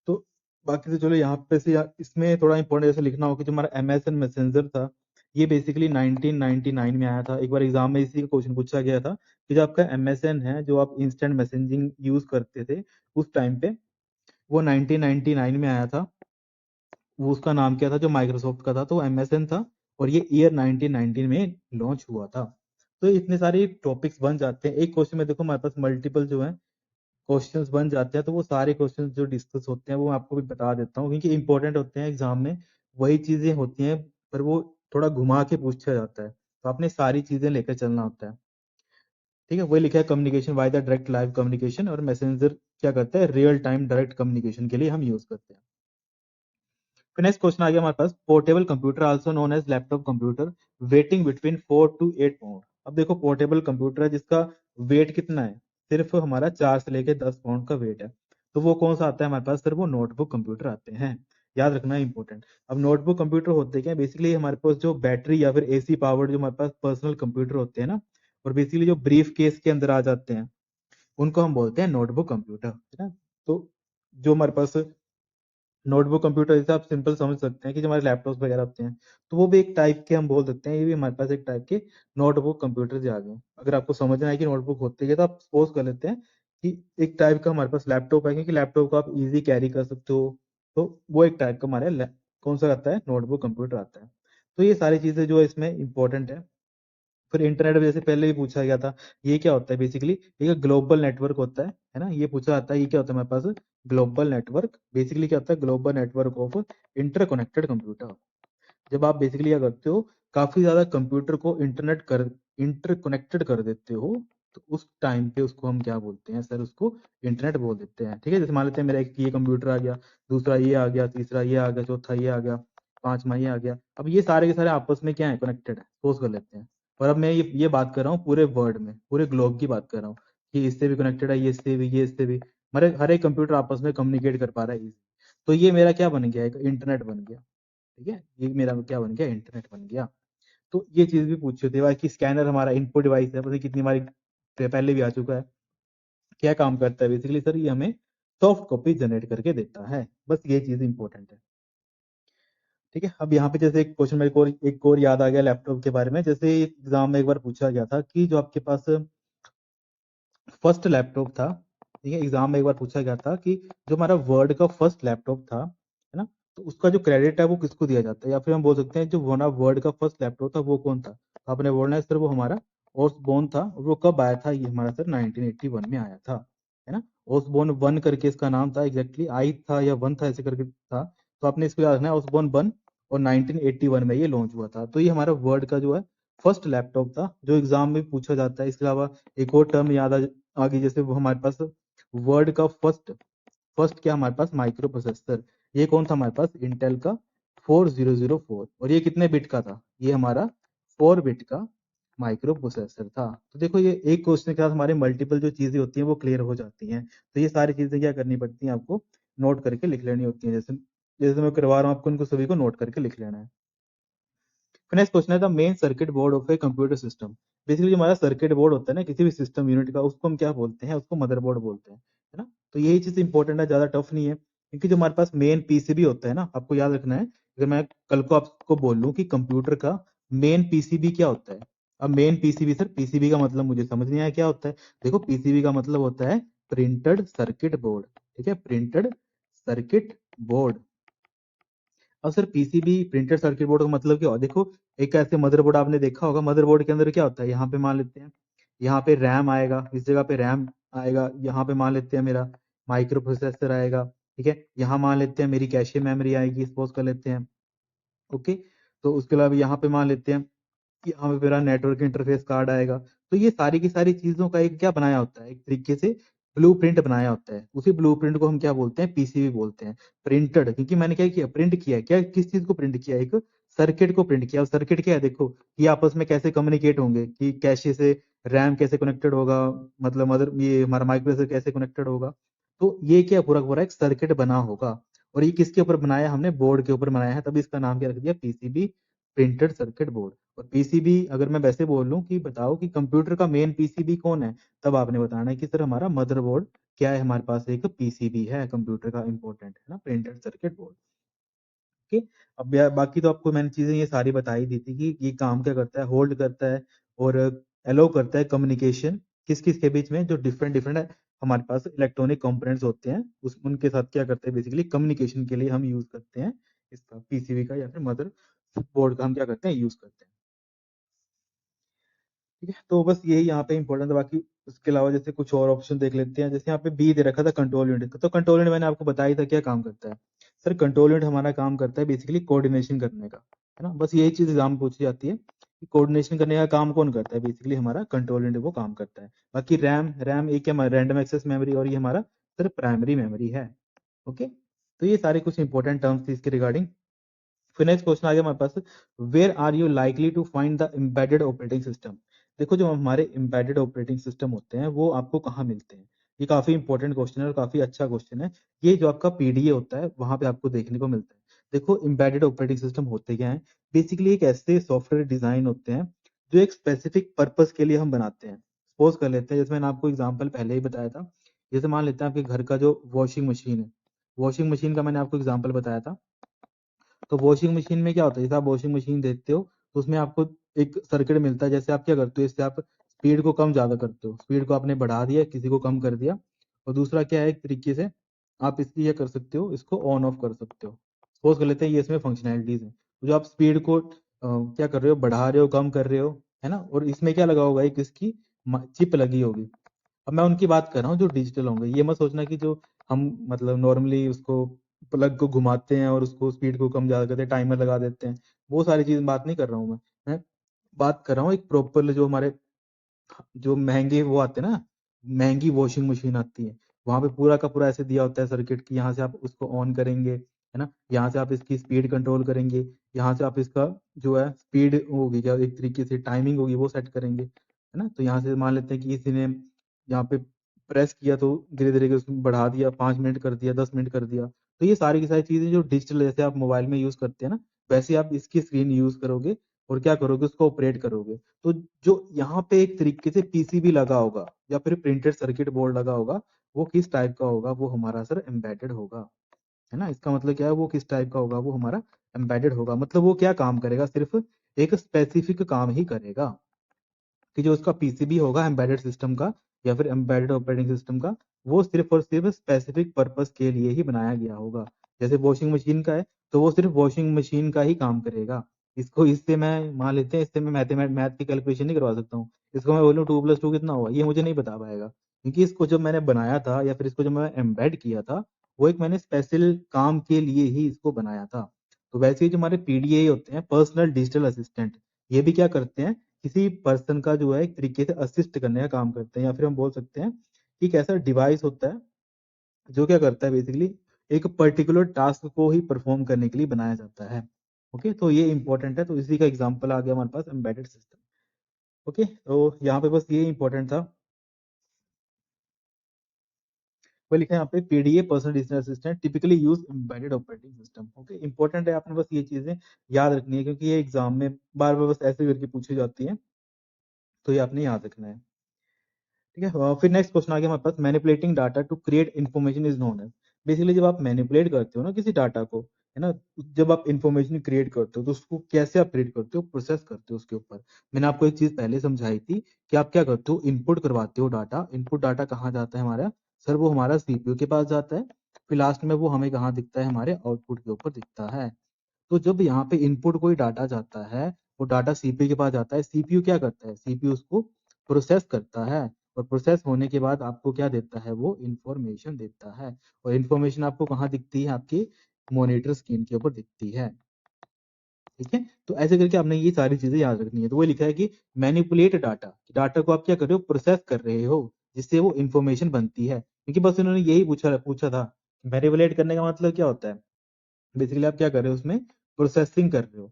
तो बाकी तो चलो यहाँ पे से इसमें थोड़ा इंपॉर्टेंट जैसे लिखना होगा कि जो हमारा MSN मैसेंजर था ये बेसिकली 1999 में आया था। एक बार एग्जाम में इसी का क्वेश्चन पूछा गया था कि जो आपका MSN है, जो आप इंस्टेंट मैसेजिंग यूज करते थे उस टाइम पे, वो 1999 में आया था। वो उसका नाम क्या था जो माइक्रोसॉफ्ट का था, तो MSN था, और ये ईयर 1919 में लॉन्च हुआ था। तो इतने सारे टॉपिक्स बन जाते हैं एक क्वेश्चन में। देखो हमारे पास मल्टीपल जो है क्वेश्चंस बन जाते हैं, तो वो सारे क्वेश्चंस जो डिस्कस होते हैं वो मैं आपको भी बता देता हूँ, क्योंकि इंपॉर्टेंट होते हैं एग्जाम में। वही चीजें होती हैं पर वो थोड़ा घुमा के पूछा जाता है, तो आपने सारी चीजें लेकर चलना होता है। ठीक है, वही लिखा है communication by the direct live communication, और मैसेंजर क्या करता है, रियल टाइम डायरेक्ट कम्युनिकेशन के लिए हम यूज करते हैं। फिर नेक्स्ट क्वेश्चन आ गया हमारे पास, portable computer also known as laptop computer, weighting between 4 to 8 pound. अब देखो पोर्टेबल कंप्यूटर है जिसका वेट कितना है, सिर्फ हमारा 4 से लेके 10 पाउंड का वेट है। तो वो कौन सा आता है हमारे पास, सिर्फ वो नोटबुक कंप्यूटर आते हैं। याद रखना है इंपॉर्टेंट। अब नोटबुक कंप्यूटर होते क्या, बेसिकली हमारे पास जो बैटरी या फिर AC पावर्ड जो हमारे पास पर्सनल कंप्यूटर होते हैं ना, और बेसिकली जो ब्रीफ केस के अंदर आ जाते हैं, उनको हम बोलते हैं नोटबुक कंप्यूटर, है ना। तो जो हमारे पास नोटबुक कंप्यूटर जैसे आप सिंपल समझ सकते हैं कि जो हमारे लैपटॉप वगैरह होते हैं, तो वो भी एक टाइप के हम बोल सकते हैं, ये भी हमारे पास एक टाइप के नोटबुक कंप्यूटर आ गए। अगर आपको समझना है कि नोटबुक होते हैं तो आप सपोज कर लेते हैं कि एक टाइप का हमारे पास लैपटॉप है, क्योंकि लैपटॉप को आप इजी कैरी कर सकते हो, तो वो एक टाइप का हमारे कौन सा आता है, नोटबुक कंप्यूटर आता है। तो ये सारी चीजें जो है इसमें इंपॉर्टेंट है। फिर इंटरनेट जैसे पहले भी पूछा गया था, ये क्या होता है, बेसिकली ये ग्लोबल नेटवर्क होता है ना। ये पूछा जाता है, ये क्या होता है हमारे पास, ग्लोबल नेटवर्क। बेसिकली क्या होता है, global network of interconnected computer. जब आप बेसिकली क्या करते हो, काफी ज्यादा कंप्यूटर को इंटरकनेक्टेड कर देते हो, तो उस टाइम पे उसको हम क्या बोलते हैं सर, उसको इंटरनेट बोल देते हैं। ठीक है, जैसे मान लेते हैं मेरा एक ये कंप्यूटर आ गया, दूसरा ये आ गया, तीसरा ये आ गया, चौथा ये आ गया, पांचवा ये आ गया। अब ये सारे के सारे आपस में क्या है, कनेक्टेड है, सपोज कर लेते हैं। और अब मैं ये बात कर रहा हूँ पूरे वर्ल्ड में, पूरे ग्लोब की बात कर रहा हूँ कि इससे भी कनेक्टेड है, ये इससे भी, ये इससे भी, हमारे हर एक कंप्यूटर आपस में कम्युनिकेट कर पा रहा है easy। तो ये मेरा क्या बन गया, एक इंटरनेट बन गया। ठीक है, ये मेरा क्या बन गया, इंटरनेट बन गया। तो ये चीज भी पूछी होती है, बाकी स्कैनर हमारा इनपुट डिवाइस है, पता नहीं कितनी बारी पहले भी आ चुका है। क्या काम करता है बेसिकली सर, ये हमें सॉफ्ट कॉपी जनरेट करके देता है, बस ये चीज इंपॉर्टेंट है। ठीक है, अब यहाँ पे जैसे एक क्वेश्चन मेरे को एक और याद आ गया लैपटॉप के बारे में। जैसे एग्जाम में एक बार पूछा गया था कि जो आपके पास फर्स्ट लैपटॉप था, ठीक है, एग्जाम में एक बार पूछा गया था कि जो हमारा वर्ड का फर्स्ट लैपटॉप था, है ना, तो उसका जो क्रेडिट है वो किसको दिया जाता है, या फिर हम बोल सकते हैं जो हमारा वर्ड का फर्स्ट लैपटॉप था वो कौन था। तो आपने बोलना है सर वो हमारा ओसबोर्न था, और वो कब आया था, ये हमारा सर 1981 में आया था, है ना। ओसबोर्न वन करके इसका नाम था, एग्जैक्टली आई था या वन था ऐसे करके था। तो आपने इसको याद रखना है, ओसबोर्न वन, और 1981 में ये लॉन्च हुआ था। तो ये हमारा वर्ड का जो है फर्स्ट लैपटॉप था, जो एग्जाम में पूछा जाता है। इसके अलावा एक और टर्म याद आगे, जैसे वो हमारे पास वर्ड का फर्स्ट फर्स्ट क्या हमारे पास, माइक्रो प्रोसेसर। ये कौन था हमारे पास, इंटेल का 4004, और ये कितने बिट का था, ये हमारा 4 बिट का माइक्रो प्रोसेसर था। तो देखो ये एक क्वेश्चन के साथ हमारे मल्टीपल जो चीजें होती हैं वो क्लियर हो जाती हैं। तो ये सारी चीजें क्या करनी पड़ती हैं, आपको नोट करके लिख लेनी होती हैं। जैसे जैसे मैं करवा रहा हूँ आपको, इनको सभी को नोट करके लिख लेना है। फिर नेक्स्ट क्वेश्चन है, the main circuit board of a computer system. Basically हमारा सर्किट बोर्ड होता है ना किसी भी सिस्टम यूनिट का, उसको हम क्या बोलते हैं, उसको मदरबोर्ड बोलते हैं, है ना। तो यही चीज इंपॉर्टेंट है, ज्यादा टफ नहीं है, क्योंकि जो हमारे पास मेन पीसीबी होता है ना, आपको याद रखना है। अगर मैं कल को आपको बोल लूं कि कंप्यूटर का मेन पीसीबी क्या होता है, अब मेन पीसीबी सर, पीसीबी का मतलब मुझे समझ नहीं आया क्या होता है। देखो पीसीबी का मतलब होता है प्रिंटेड सर्किट बोर्ड। ठीक है, प्रिंटेड सर्किट बोर्ड। अब sir PCB printed circuit board का मतलब क्या होगा, देखो एक ऐसे मदरबोर्ड आपने देखा होगा, मदरबोर्ड के अंदर क्या होता है, यहाँ पे मान लेते हैं, यहाँ पे रैम आएगा, इस जगह पे रैम आएगा, यहाँ पे मान लेते हैं मेरा माइक्रो प्रोसेसर आएगा। ठीक है, यहाँ मान लेते हैं मेरी कैशे मेमोरी आएगी, सपोज कर लेते हैं। ओके, तो उसके अलावा यहाँ पे मान लेते हैं कि यहाँ पे मेरा नेटवर्क इंटरफेस कार्ड आएगा। तो ये सारी की सारी चीजों का एक क्या बनाया होता है, एक तरीके से ब्लूप्रिंट बनाया होता है। उसी ब्लूप्रिंट को हम क्या बोलते हैं, पीसीबी बोलते हैं। प्रिंटेड, क्योंकि मैंने क्या किया, प्रिंट किया, क्या किस चीज को प्रिंट किया, एक सर्किट को प्रिंट किया। और सर्किट क्या है, देखो ये आपस में कैसे कम्युनिकेट होंगे, कि कैशे से रैम कैसे कनेक्टेड होगा, मतलब मदर ये हमारा माइक्रोप्रोसेसर कैसे कनेक्टेड होगा। तो ये क्या पूरा का पूरा एक सर्किट बना होगा, और ये किसके ऊपर बनाया हमने, बोर्ड के ऊपर बनाया है, तभी इसका नाम क्या रख दिया, पीसीबी, प्रिंटेड सर्किट बोर्ड। और पीसीबी अगर मैं वैसे बोल लूं कि बताओ कि कंप्यूटर का मेन पीसीबी कौन है, तब आपने बताना है कि सर हमारा मदरबोर्ड क्या है हमारे पास, एक पीसीबी है कंप्यूटर का, इंपॉर्टेंट है ना, प्रिंटेड सर्किट बोर्ड। ओके। अब यार बाकी तो आपको मैंने चीजें ये सारी बताई दी थी कि ये काम क्या करता है, होल्ड करता है और अलाउ करता है कम्युनिकेशन किस किस के बीच में, जो डिफरेंट डिफरेंट हमारे पास इलेक्ट्रॉनिक कंपोनेंट्स होते हैं, उस उनके साथ क्या करते हैं, बेसिकली कम्युनिकेशन के लिए हम यूज करते हैं इसका, पीसीबी का या फिर मदर बोर्ड का हम क्या करते हैं, यूज करते हैं। ठीक है, तो बस यही यहाँ पे इंपॉर्टेंट है। बाकी उसके अलावा जैसे कुछ और ऑप्शन देख लेते हैं, जैसे यहाँ पे बी दे रखा था कंट्रोल यूनिट का, तो कंट्रोल यूनिट मैंने आपको बताया था क्या काम करता है। सर कंट्रोल यूनिट हमारा काम करता है बेसिकली कोऑर्डिनेशन करने का, है ना, बस यही चीज एग्जाम में पूछी जाती है कि कोऑर्डिनेशन करने का काम कौन करता है, बेसिकली हमारा कंट्रोल यूनिट वो काम करता है। बाकी रैम रैम एक है रैंडम एक्सेस मेमोरी, और ये हमारा सर प्राइमरी मेमोरी है। ओके, तो ये सारे कुछ इंपॉर्टेंट टर्म्स थी इसके रिगार्डिंग। फिर नेक्स्ट क्वेश्चन आ गया हमारे पास, where are you likely to find the embedded operating system. देखो जो हमारे एम्बेडेड ऑपरेटिंग सिस्टम होते हैं वो आपको कहाँ मिलते हैं, ये काफी इंपॉर्टेंट क्वेश्चन है और काफी अच्छा क्वेश्चन है। ये जो आपका पीडीए होता है वहां पे आपको देखने को मिलता है। देखो एम्बेडेड ऑपरेटिंग सिस्टम होते क्या है, बेसिकली एक ऐसे सॉफ्टवेयर डिजाइन होते हैं जो एक स्पेसिफिक पर्पस के लिए हम बनाते हैं। सपोज कर लेते हैं, जैसे मैंने आपको एग्जाम्पल पहले ही बताया था, जैसे मान लेते हैं आपके घर का जो वॉशिंग मशीन है, वॉशिंग मशीन का मैंने आपको एग्जाम्पल बताया था। तो वॉशिंग मशीन में क्या होता है, जैसे आप वॉशिंग मशीन देखते हो तो उसमें आपको एक सर्किट मिलता है, जैसे आप क्या करते हो, इससे आप स्पीड को कम ज्यादा करते हो, स्पीड को आपने बढ़ा दिया, किसी को कम कर दिया। और दूसरा क्या है, एक तरीके से आप इसकी ये कर सकते हो, इसको ऑन ऑफ कर सकते हो। सपोज कर लेते हैं ये इसमें फंक्शनैलिटीज है, तो जो आप स्पीड को क्या कर रहे हो, बढ़ा रहे हो, कम कर रहे हो, है ना, और इसमें क्या लगा होगा, एक इसकी चिप लगी होगी। अब मैं उनकी बात कर रहा हूँ जो डिजिटल होंगे, ये मत सोचना कि जो हम मतलब नॉर्मली उसको प्लग को घुमाते हैं और उसको स्पीड को कम ज्यादा करते हैं, टाइमर लगा देते हैं, वो सारी चीज बात नहीं कर रहा हूँ मैं बात कर रहा हूँ एक प्रॉपर जो हमारे जो महंगे वो आते हैं ना, महंगी वॉशिंग मशीन आती है, वहां पे पूरा का पूरा ऐसे दिया होता है सर्किट की, यहाँ से आप उसको ऑन करेंगे, है ना, यहाँ से आप इसकी स्पीड कंट्रोल करेंगे, यहाँ से आप इसका जो है स्पीड होगी क्या, एक तरीके से टाइमिंग होगी वो सेट करेंगे, है ना। तो यहाँ से मान लेते हैं कि किसी ने यहाँ पे प्रेस किया तो धीरे धीरे उसमें बढ़ा दिया, 5 मिनट कर दिया, 10 मिनट कर दिया। तो ये सारी की सारी चीजें जो डिजिटल, जैसे आप मोबाइल में यूज करते हैं ना, वैसे आप इसकी स्क्रीन यूज करोगे और क्या करोगे, उसको ऑपरेट करोगे। तो जो यहाँ पे एक तरीके से पीसीबी लगा होगा या फिर प्रिंटेड सर्किट बोर्ड लगा होगा, वो किस टाइप का होगा, वो हमारा सर एम्बेडेड होगा, है ना। इसका मतलब क्या है, वो किस टाइप का होगा, वो हमारा एम्बेडेड होगा। मतलब वो क्या काम करेगा, सिर्फ एक स्पेसिफिक काम ही करेगा, कि जो उसका पीसीबी होगा एम्बेडेड सिस्टम का या फिर एम्बेडेड ऑपरेटिंग सिस्टम का, वो सिर्फ और सिर्फ स्पेसिफिक पर्पस के लिए ही बनाया गया होगा। जैसे वॉशिंग मशीन का है, तो वो सिर्फ वॉशिंग मशीन का ही काम करेगा। इसको इससे मैं मान लेते हैं, इससे मैं मैथ की कैलकुलेशन नहीं करवा सकता हूँ, इसको मैं बोलूँ 2+2 कितना हुआ, ये मुझे नहीं बता पाएगा, क्योंकि इसको जब मैंने बनाया था या फिर इसको जब मैं एम्बेड किया था, वो एक मैंने स्पेशल काम के लिए ही इसको बनाया था। तो वैसे ही जो हमारे पीडीए होते हैं, पर्सनल डिजिटल असिस्टेंट, ये भी क्या करते हैं, किसी पर्सन का जो है एक तरीके से असिस्ट करने का काम करते हैं, या फिर हम बोल सकते हैं कि एक ऐसा डिवाइस होता है जो क्या करता है, बेसिकली एक पर्टिकुलर टास्क को ही परफॉर्म करने के लिए बनाया जाता है। ओके, तो ये इंपॉर्टेंट है, तो इसी का एग्जांपल आ गया हमारे पास एम्बेडेड सिस्टम। ओके, तो यहाँ पे बस ये इंपॉर्टेंट था, वो लिखा है यहाँ पे PDA personal digital assistant typically use embedded operating system. Okay, important है, आपने बस ये चीजें याद रखनी है, क्योंकि ये एग्जाम में बार बार बस ऐसे करके पूछी जाती है, तो ये आपने याद रखना है। ठीक है, फिर नेक्स्ट क्वेश्चन आ गया हमारे पास, manipulating data to create information is known as. Basically जब आप मैनिपुलेट करते हो ना किसी डाटा को, है ना, जब आप इंफॉर्मेशन क्रिएट करते हो तो उसको कैसे आप क्रिएट करते हो, प्रोसेस करते हो उसके ऊपर। मैंने आपको एक चीज पहले समझाई थी कि आप क्या करते हो, इनपुट करवाते हो डाटा, इनपुट डाटा कहाँ जाता है हमारा, सर वो हमारा सीपीयू के पास जाता है, फिर लास्ट में वो हमें कहाँ दिखता है, हमारे आउटपुट के ऊपर दिखता है। तो जब यहाँ पे इनपुट कोई डाटा जाता है, वो डाटा सीपीयू के पास जाता है, सीपीयू क्या करता है, सीपीयू उसको प्रोसेस करता है, और प्रोसेस होने के बाद आपको क्या देता है, वो इंफॉर्मेशन देता है। और इंफॉर्मेशन आपको कहाँ दिखती है, आपकी मॉनिटर स्क्रीन के ऊपर दिखती है। ठीक है, तो ऐसे करके आपने ये सारी चीजें याद रखनी है। तो वो लिखा है कि मैनिपुलेट डाटा, डाटा को आप क्या कर रहे हो, प्रोसेस कर रहे हो, जिससे वो इंफॉर्मेशन बनती है। क्योंकि बस उन्होंने यही पूछा पूछा था, मैनिपुलेट करने का मतलब क्या होता है, बेसिकली आप क्या कर रहे हो, उसमें प्रोसेसिंग कर रहे हो।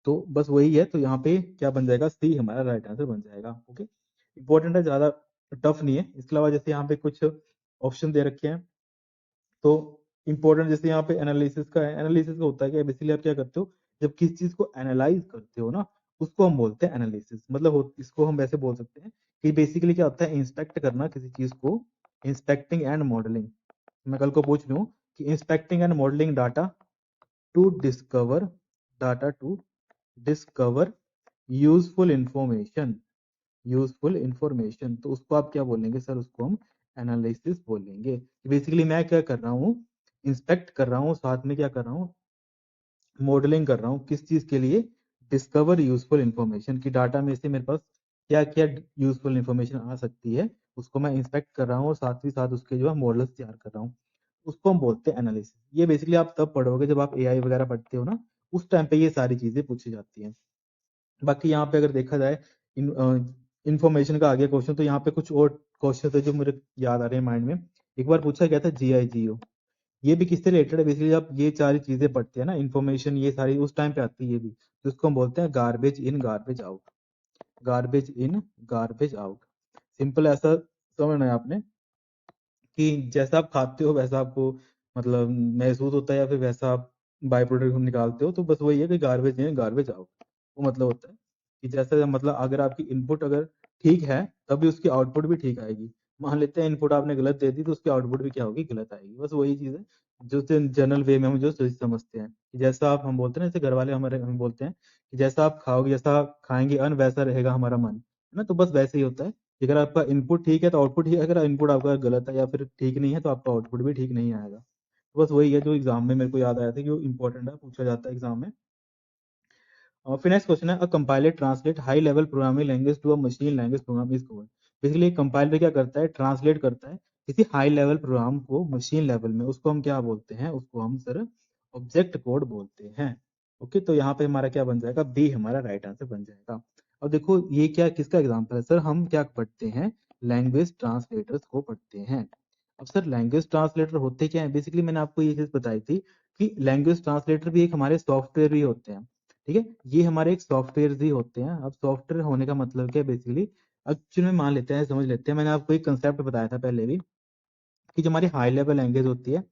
तो बस वही है, तो यहाँ पे क्या बन जाएगा, सी हमारा राइट आंसर बन जाएगा। ओके, इंपॉर्टेंट है, ज्यादा टफ नहीं है। इसके अलावा जैसे यहाँ पे कुछ ऑप्शन दे रखे हैं, तो इंपॉर्टेंट जैसे यहाँ पे एनालिसिस का है, एनालिसिस का होता है क्या, बेसिकली आप क्या करते हो, जब किसी चीज को एनालाइज करते हो ना, उसको हम बोलते हैं एनालिसिस। मतलब इसको हम वैसे बोल सकते हैं कि बेसिकली क्या होता है, इंस्पेक्ट करना किसी चीज को, इंस्पेक्टिंग एंड मॉडलिंग, मैं कल को पूछ लूँ कि inspecting and modelling to discover data to discover useful information, useful information, तो उसको आप क्या बोलेंगे सर? उसको हम एनालिसिस बोलेंगे। बेसिकली मैं क्या कर रहा हूँ? इंस्पेक्ट कर रहा हूँ, साथ में क्या कर रहा हूँ? मॉडलिंग कर रहा हूँ। किस चीज के लिए? डिस्कवर यूजफुल इंफॉर्मेशन, की डाटा में से मेरे पास क्या क्या यूजफुल इंफॉर्मेशन आ सकती है, उसको मैं इंस्पेक्ट कर रहा हूँ और साथ ही साथ उसके जो है मॉडल्स तैयार कर रहा हूँ, उसको हम बोलते हैं एनालिसिस। ये बेसिकली आप तब पढ़ोगे जब आप एआई वगैरह पढ़ते हो ना, उस टाइम पे ये सारी चीजें पूछी जाती हैं। बाकी यहाँ पे अगर देखा जाए इंफॉर्मेशन का आगे क्वेश्चन, तो यहाँ पे कुछ और क्वेश्चन है जो मेरे याद आ रहे हैं माइंड में। एक बार पूछा गया था GIGO, ये भी किससे रिलेटेड है? बेसिकली जब ये सारी चीजें पढ़ते हैं ना, इन्फॉर्मेशन ये सारी उस टाइम पे आती है ये भी, तो इसको हम बोलते हैं garbage in garbage out, garbage in garbage out. Simple ऐसा समझना है आपने कि जैसा आप खाते हो वैसा आपको मतलब महसूस होता है, या फिर वैसा आप बाय प्रोडक्ट निकालते हो, तो बस वही है कि गार्बेज इन गार्बेज आउट। वो मतलब होता है कि जैसा मतलब अगर आपकी इनपुट अगर ठीक है तभी उसकी आउटपुट भी ठीक आएगी। मान लेते हैं इनपुट आपने गलत दे दी तो उसकी आउटपुट भी क्या होगी? गलत आएगी। बस वही चीज है जो जनरल वे में हम जो समझते हैं कि जैसा आप हम बोलते हैं ना, जैसे घर वाले हमारे हम बोलते हैं कि जैसा आप खाओगे, जैसा खाएंगे अन्न वैसा रहेगा हमारा मन, है ना? तो बस वैसे ही होता है कि अगर आपका इनपुट ठीक है तो आउटपुट ठीक है, अगर इनपुट आपका गलत है या फिर ठीक नहीं है तो आपका आउटपुट भी ठीक नहीं आएगा। तो बस वही है जो एग्जाम में मेरे को याद आया था कि वो इंपॉर्टेंट है, पूछा जाता है एग्जाम में। और फिर नेक्स्ट क्वेश्चन है, a compiler translate high level programming language to a machine language program is called. Basically compiler क्या करता है? ट्रांसलेट करता है किसी हाई लेवल प्रोग्राम को मशीन लेवल में, उसको हम क्या बोलते हैं? उसको हम सर ऑब्जेक्ट कोड बोलते हैं। ओके, तो यहाँ पे हमारा क्या बन जाएगा? बी हमारा राइट आंसर बन जाएगा। अब देखो ये क्या किसका एग्जाम्पल है सर? हम क्या पढ़ते हैं? लैंग्वेज ट्रांसलेटर्स को पढ़ते हैं। अब सर लैंग्वेज ट्रांसलेटर होते क्या है? बेसिकली मैंने आपको ये चीज बताई थी कि लैंग्वेज ट्रांसलेटर भी एक हमारे सॉफ्टवेयर भी होते हैं। ठीक है, ये हमारे एक सॉफ्टवेयर ही होते हैं। अब सॉफ्टवेयर होने का मतलब क्या है? बेसिकली एक्चुअली में मान लेते हैं, समझ लेते हैं, मैंने आपको एक कंसेप्ट बताया था पहले भी कि जो हमारी हाई लेवल लैंग्वेज होती है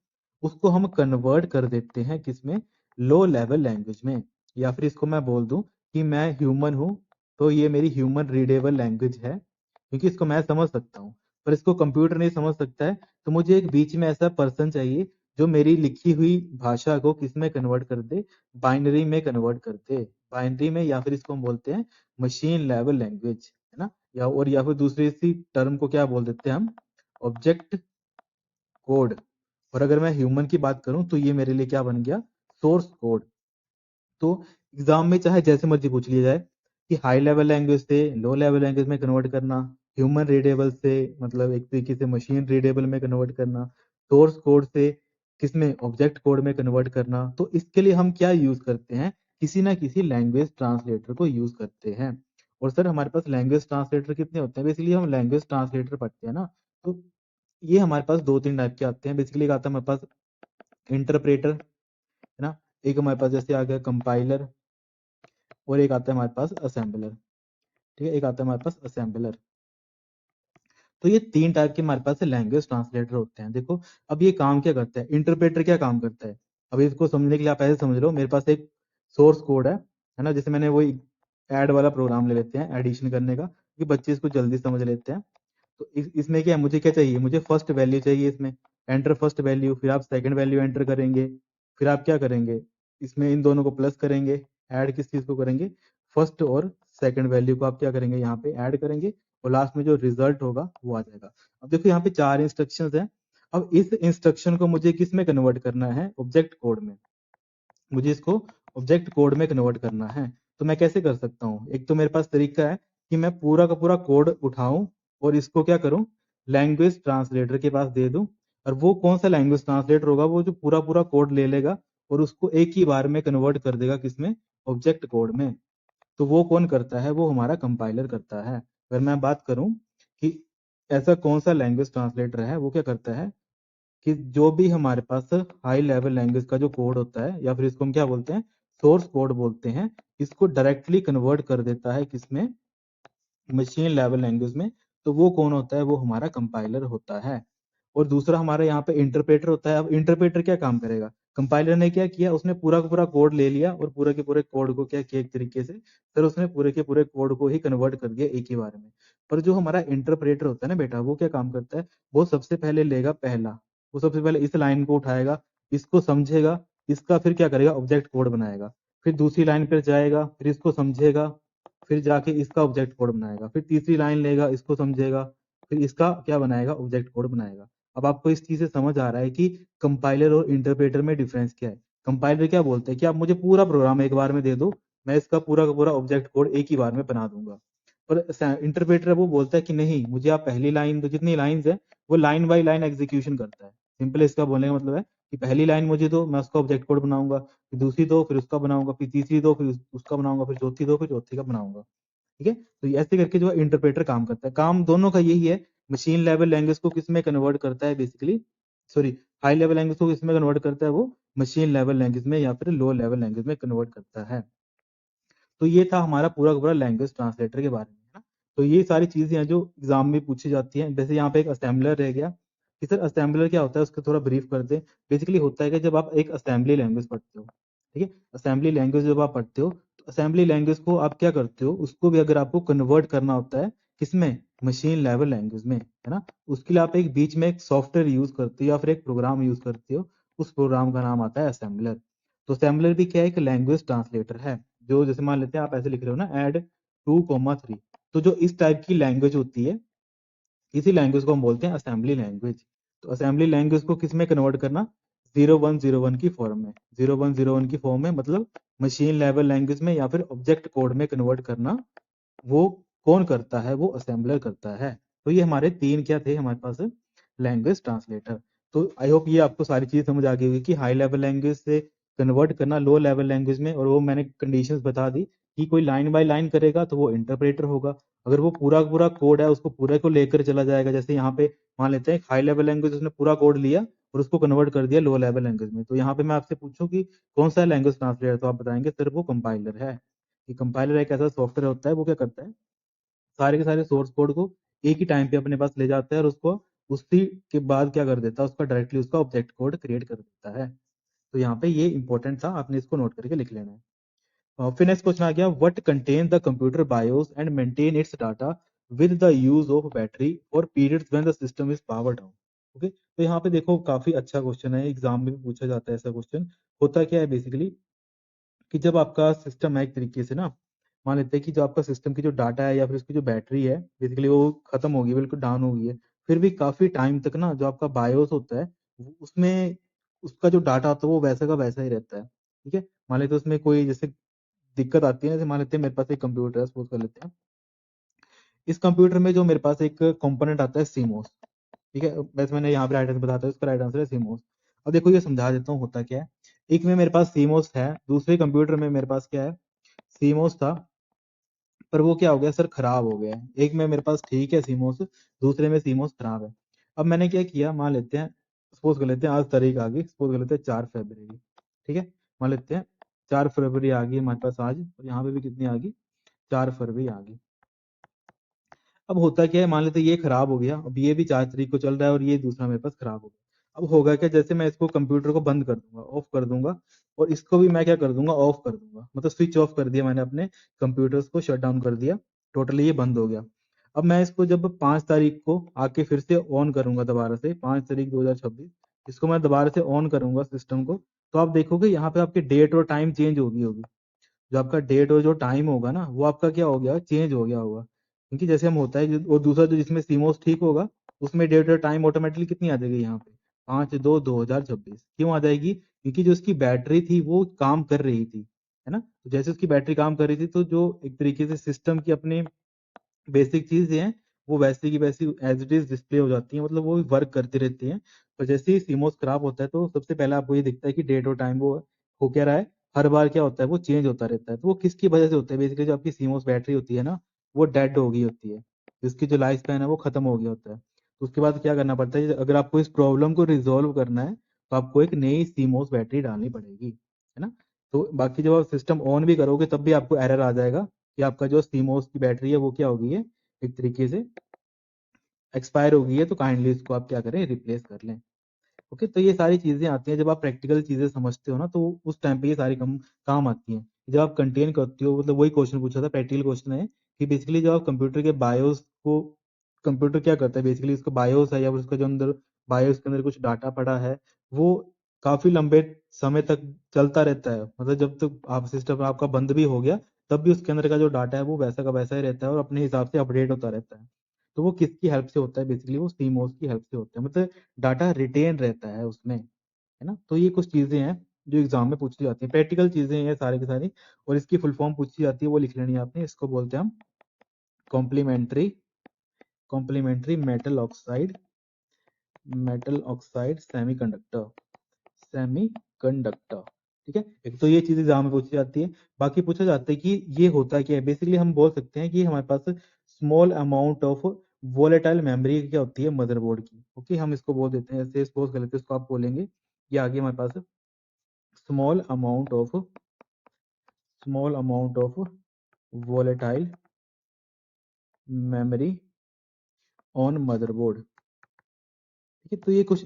उसको हम कन्वर्ट कर देते हैं किसमें? लो लेवल लैंग्वेज में। या फिर इसको मैं बोल दूं कि मैं ह्यूमन हूं, तो ये मेरी ह्यूमन रीडेबल लैंग्वेज है क्योंकि इसको मैं समझ सकता हूँ, पर इसको कंप्यूटर नहीं समझ सकता है। तो मुझे एक बीच में ऐसा पर्सन चाहिए जो मेरी लिखी हुई भाषा को किस में कन्वर्ट कर दे? बाइनरी में कन्वर्ट कर दे, बाइनरी में, या फिर इसको हम बोलते हैं मशीन लेवल लैंग्वेज, है ना? या फिर दूसरी सी टर्म को क्या बोल देते हैं हम? Object code. और अगर मैं ह्यूमन की बात करूं तो ये मेरे लिए क्या बन गया? Source code. तो एग्जाम में चाहे जैसे मर्जी पूछ लिया जाए कि हाई लेवल लैंग्वेज से लो लेवल लैंग्वेज में कन्वर्ट करना, ह्यूमन रीडेबल से मतलब एक तरीके से मशीन रीडेबल में कन्वर्ट करना, सोर्स कोड से किसमें? ऑब्जेक्ट कोड में कन्वर्ट करना, तो इसके लिए हम क्या यूज करते हैं? किसी ना किसी लैंग्वेज ट्रांसलेटर को यूज करते हैं। और सर हमारे पास लैंग्वेज ट्रांसलेटर कितने होते हैं? बेसिकली हम लैंग्वेज ट्रांसलेटर पढ़ते हैं ना, तो ये हमारे पास दो तीन टाइप के आते हैं। बेसिकली एक आता है हमारे पास इंटरप्रेटर, है ना? एक हमारे पास जैसे आ गया कंपाइलर, और एक आता है हमारे पास असेंबलर। ठीक है, एक आता है हमारे पास असेंबलर। तो ये तीन टाइप के हमारे पास लैंग्वेज ट्रांसलेटर होते हैं। देखो अब ये काम क्या करता है? इंटरप्रेटर क्या काम करता है? अब इसको समझने के लिए आप ऐसे समझ लो, मेरे पास एक सोर्स कोड है ना? जैसे मैंने वही ऐड वाला प्रोग्राम ले लेते हैं एडिशन करने का, कि बच्चे इसको जल्दी समझ लेते हैं। तो इसमें क्या है? मुझे क्या चाहिए? मुझे फर्स्ट वैल्यू चाहिए इसमें, एंटर फर्स्ट वैल्यू, फिर आप सेकंड वैल्यू एंटर करेंगे, फिर आप क्या करेंगे? इसमें इन दोनों को प्लस करेंगे। ऐड किस चीज को करेंगे? फर्स्ट और सेकंड वैल्यू को आप क्या करेंगे? यहाँ पे ऐड करेंगे, और लास्ट में जो रिजल्ट होगा वो आ जाएगा। अब देखो यहाँ पे चार इंस्ट्रक्शंस हैं। अब इस इंस्ट्रक्शन को मुझे किस में कन्वर्ट करना है? ऑब्जेक्ट कोड में। मुझे इसको ऑब्जेक्ट कोड में कन्वर्ट करना है। तो मैं कैसे कर सकता हूँ? एक तो मेरे पास तरीका है कि मैं पूरा का पूरा कोड उठाऊं और इसको क्या करूं? लैंग्वेज ट्रांसलेटर के पास दे दूं। और वो कौन सा लैंग्वेज ट्रांसलेटर होगा? वो जो पूरा पूरा कोड ले लेगा और उसको एक ही बार में कन्वर्ट कर देगा किसमें? ऑब्जेक्ट कोड में। तो वो कौन करता है? वो हमारा कंपाइलर करता है। अगर मैं बात करूं कि ऐसा कौन सा लैंग्वेज ट्रांसलेटर है, वो क्या करता है कि जो भी हमारे पास हाई लेवल लैंग्वेज का जो कोड होता है, या फिर इसको हम क्या बोलते हैं? सोर्स कोड बोलते हैं, इसको डायरेक्टली कन्वर्ट कर देता है किसमें? मशीन लेवल लैंग्वेज में। तो वो कौन होता है? वो हमारा कंपाइलर होता है। और दूसरा हमारा यहाँ पे इंटरप्रेटर होता है। अब इंटरप्रेटर क्या काम करेगा? कंपाइलर ने क्या किया, उसने पूरा का पूरा कोड ले लिया और पूरे के पूरे कोड को क्या किया एक तरीके से, फिर उसने पूरे के पूरे कोड को ही कन्वर्ट कर दिया एक ही बार में। पर जो हमारा इंटरप्रेटर होता है ना बेटा, वो क्या काम करता है, वो सबसे पहले लेगा पहला, वो सबसे पहले इस लाइन को उठाएगा, इसको समझेगा, इसका फिर क्या करेगा, ऑब्जेक्ट कोड बनाएगा, फिर दूसरी लाइन पर जाएगा, फिर इसको समझेगा, फिर जाके इसका ऑब्जेक्ट कोड बनाएगा, फिर तीसरी लाइन लेगा, इसको समझेगा, फिर इसका क्या बनाएगा, ऑब्जेक्ट कोड बनाएगा। अब आपको इस चीज से समझ आ रहा है कि कंपाइलर और इंटरप्रेटर में डिफरेंस क्या है। कंपाइलर क्या बोलते हैं कि आप मुझे पूरा प्रोग्राम एक बार में दे दो, मैं इसका पूरा का पूरा ऑब्जेक्ट कोड एक ही बार में बना दूंगा। पर इंटरप्रेटर वो बोलता है कि नहीं, मुझे आप पहली लाइन दो, जितनी लाइंस है वो लाइन बाय लाइन एग्जीक्यूशन करता है। सिंपल इसका बोलने का मतलब है कि पहली लाइन मुझे दो, मैं उसका ऑब्जेक्ट कोड बनाऊंगा, फिर दूसरी दो, फिर उसका बनाऊंगा, फिर तीसरी दो, फिर उसका बनाऊंगा, फिर चौथी दो, फिर चौथी का बनाऊंगा। ठीक है, तो ये ऐसे करके जो है इंटरप्रेटर काम करता है। काम दोनों का यही है, मशीन लेवल लैंग्वेज को किस में कन्वर्ट करता है basically, sorry, high level language को किस में कन्वर्ट करता है, वो मशीन लेवल लैंग्वेज में या फिर लो लेवल लैंग्वेज में कन्वर्ट करता है। तो ये था हमारा पूरा का पूरा लैंग्वेज ट्रांसलेटर के बारे में, है ना। तो ये सारी चीजें हैं जो एग्जाम में पूछी जाती हैं। जैसे यहाँ पे एक असेंबलर रह गया, कि सर असेंबलर क्या होता है, उसको थोड़ा ब्रीफ कर दे। बेसिकली होता है कि जब आप एक असेंबली लैंग्वेज पढ़ते हो, ठीक है, असेंबली लैंग्वेज जब आप पढ़ते हो, तो असेंबली लैंग्वेज को आप क्या करते हो, उसको भी अगर आपको कन्वर्ट करना होता है किसमें, मशीन लेवल लैंग्वेज में, है ना। उसके लिए आप एक बीच में एक सॉफ्टवेयर यूज करते हो या फिर एक प्रोग्राम यूज करते हो, उस प्रोग्राम का नाम आता है असेंबलर। तो असेंबलर भी क्या है, एक लैंग्वेज ट्रांसलेटर है। जो जैसे मान लेते हैं आप ऐसे लिख रहे हो ना, ऐड 2,3, तो जो इस टाइप की लैंग्वेज होती है, इसी लैंग्वेज को हम बोलते हैं असेंबली लैंग्वेज। तो असेंबली लैंग्वेज को किस में कन्वर्ट करना, 0101 की फॉर्म में, 0101 की फॉर्म में, मतलब मशीन लेवल लैंग्वेज में या फिर ऑब्जेक्ट कोड में कन्वर्ट करना, वो कौन करता है, वो असेंबलर करता है। तो ये हमारे तीन क्या थे हमारे पास, लैंग्वेज ट्रांसलेटर। तो आई होप ये आपको सारी चीज समझ आ गई होगी कि हाई लेवल लैंग्वेज से कन्वर्ट करना लो लेवल लैंग्वेज में, और वो मैंने कंडीशंस बता दी कि कोई लाइन बाय लाइन करेगा तो वो इंटरप्रेटर होगा, अगर वो पूरा पूरा कोड है उसको पूरे को लेकर चला जाएगा, जैसे यहाँ पे मान लेते हैं हाई लेवल लैंग्वेज उसने पूरा कोड लिया और उसको कन्वर्ट कर दिया लो लेवल लैंग्वेज में, तो यहाँ पे मैं आपसे पूछूं कि कौन सा लैंग्वेज ट्रांसलेटर, तो आप बताएंगे सर वो कंपाइलर है। कि कंपाइलर एक ऐसा सॉफ्टवेयर होता है, वो क्या करता है, सारे के सारे सोर्स कोड को एक ही टाइम पे अपने पास ले जाता है और उसको उसी के बाद क्या कर देता है, उसका डायरेक्टली उसका ऑब्जेक्ट कोड क्रिएट कर देता है। तो यहाँ पे ये इंपॉर्टेंट था, आपने इसको नोट करके लिख लेना है। फिर नेक्स्ट क्वेश्चन आ गया, what contain the computer BIOS and maintain its data with the use of battery for periods when the system is power down. Okay, तो यहाँ पे देखो काफी अच्छा क्वेश्चन है, एग्जाम में भी पूछा जाता है ऐसा क्वेश्चन। होता क्या है बेसिकली, कि जब आपका सिस्टम है एक तरीके से ना, मान लेते हैं कि जो आपका सिस्टम की जो डाटा है या फिर उसकी जो बैटरी है बेसिकली वो खत्म हो गई, बिल्कुल डाउन हो गई है, फिर भी काफी टाइम तक ना जो आपका बायोस होता है उसमें उसका जो डाटा होता है वो वैसा का वैसा ही रहता है। ठीक है, मान लेते हैं उसमें कोई जैसे दिक्कत आती है, जैसे मान लेते हैं मेरे पास एक कंप्यूटर है, सपोज कर लेते हैं, इस कंप्यूटर में जो मेरे पास एक कंपोनेंट आता है सीमोस। ठीक है, वैसे मैंने यहाँ पे राइट आंसर बताता हूँ, इसका राइट आंसर है सीमोस। अब देखो ये समझा देता हूँ होता क्या है, एक में मेरे पास सीमोस है, दूसरे कंप्यूटर में मेरे पास क्या है, सीमोस था, पर वो क्या हो गया सर, खराब हो गया है। एक में मेरे पास ठीक है सीमोस, दूसरे में सीमोस खराब है। अब मैंने क्या किया, मान लेते हैं, सपोज कर लेते हैं आज तारीख आ गई, सपोज कर लेते हैं 4 फरवरी। ठीक है, मान लेते हैं 4 फरवरी आ गई हमारे पास आज, और यहाँ पे भी कितनी आ गई, 4 फरवरी आ गई। अब होता क्या है, मान लेते हैं ये खराब हो गया, अब ये भी 4 तारीख को चल रहा है और ये दूसरा मेरे पास खराब हो गया। अब होगा क्या, जैसे मैं इसको कंप्यूटर को बंद कर दूंगा, ऑफ कर दूंगा, और इसको भी मैं क्या कर दूंगा, ऑफ कर दूंगा, मतलब स्विच ऑफ कर दिया मैंने अपने कंप्यूटर्स को, शट डाउन कर दिया, टोटली ये बंद हो गया। अब मैं इसको जब 5 तारीख को आके फिर से ऑन करूंगा दोबारा से, 5 तारीख 2026, इसको मैं दोबारा से ऑन करूंगा सिस्टम को, तो आप देखोगे यहाँ पे आपकी डेट और टाइम चेंज होगी। जो आपका डेट और जो टाइम होगा ना, वो आपका क्या हो गया, चेंज हो गया होगा। क्योंकि जैसे हम होता है और दूसरा जो जिसमें सीमोस ठीक होगा, उसमें डेट और टाइम ऑटोमेटिकली कितनी आ जाएगी यहाँ पे, 5/2/2026। क्यों आ जाएगी, क्योंकि जो उसकी बैटरी थी वो काम कर रही थी, है ना। तो जैसे उसकी बैटरी काम कर रही थी, तो जो एक तरीके से सिस्टम की अपनी बेसिक चीजें हैं वो वैसी की वैसी एज इट इज डिस्प्ले हो जाती हैं, मतलब वो वर्क करती रहती हैं। तो जैसे ही सीमोस खराब होता है, तो सबसे पहले आपको ये दिखता है कि डेट और टाइम वो हो क्या रहा है, हर बार क्या होता है, वो चेंज होता रहता है। तो वो किसकी वजह से होता है, बेसिकली जो आपकी सीमोस बैटरी होती है ना, वो डेड हो गई होती है, जिसकी जो लाइफ स्पैन है वो खत्म हो गया होता है। तो उसके बाद क्या करना पड़ता है, अगर आपको इस प्रॉब्लम को रिजोल्व करना है, तो आपको एक नई सीमोस बैटरी डालनी पड़ेगी, है ना। तो बाकी जब आप सिस्टम ऑन भी करोगे तब भी आपको एरर आ जाएगा कि आपका जो सीमोस की बैटरी है वो क्या हो गई है, एक तरीके से एक्सपायर हो गई है, तो काइंडली इसको आप क्या करें, रिप्लेस कर लें। ओके, तो ये सारी चीजें आती हैं जब आप प्रैक्टिकल चीजें समझते हो ना, तो उस टाइम पे ये सारी काम आती हैं। जब आप कंटेन करते हो, मतलब वही क्वेश्चन पूछा था, प्रैक्टिकल क्वेश्चन है कि बेसिकली जब आप कंप्यूटर के बायोस को, कंप्यूटर क्या करता है बेसिकली, उसका बायोस है या फिर उसका जो अंदर बायोस के अंदर कुछ डाटा पड़ा है, वो काफी लंबे समय तक चलता रहता है। मतलब जब तक आप सिस्टम आपका बंद भी हो गया, तब भी उसके अंदर का जो डाटा है वो वैसा का वैसा ही रहता है और अपने हिसाब से अपडेट होता रहता है। तो वो किसकी हेल्प से होता है बेसिकली, वो सीमोस की हेल्प से होता है। मतलब डाटा रिटेन रहता है उसमें, है ना। तो ये कुछ चीजें हैं जो एग्जाम में पूछी जाती हैं, प्रैक्टिकल चीजें हैं सारी की सारी। और इसकी फुल फॉर्म पूछी जाती है, वो लिख लेनी है आपने। इसको बोलते हैं हम complementary complementary metal oxide semiconductor. ठीक है, एक तो ये चीज एग्जाम में पूछी जाती है। बाकी पूछा जाता है कि ये होता क्या है। बेसिकली हम बोल सकते हैं कि हमारे पास small amount of volatile memory क्या होती है मदरबोर्ड की। ओके, हम इसको बोल देते हैं, ऐसे सपोज कर लेते हैं, इसको आप बोलेंगे ये आगे हमारे पास small amount of volatile memory on motherboard. ठीक है, तो ये कुछ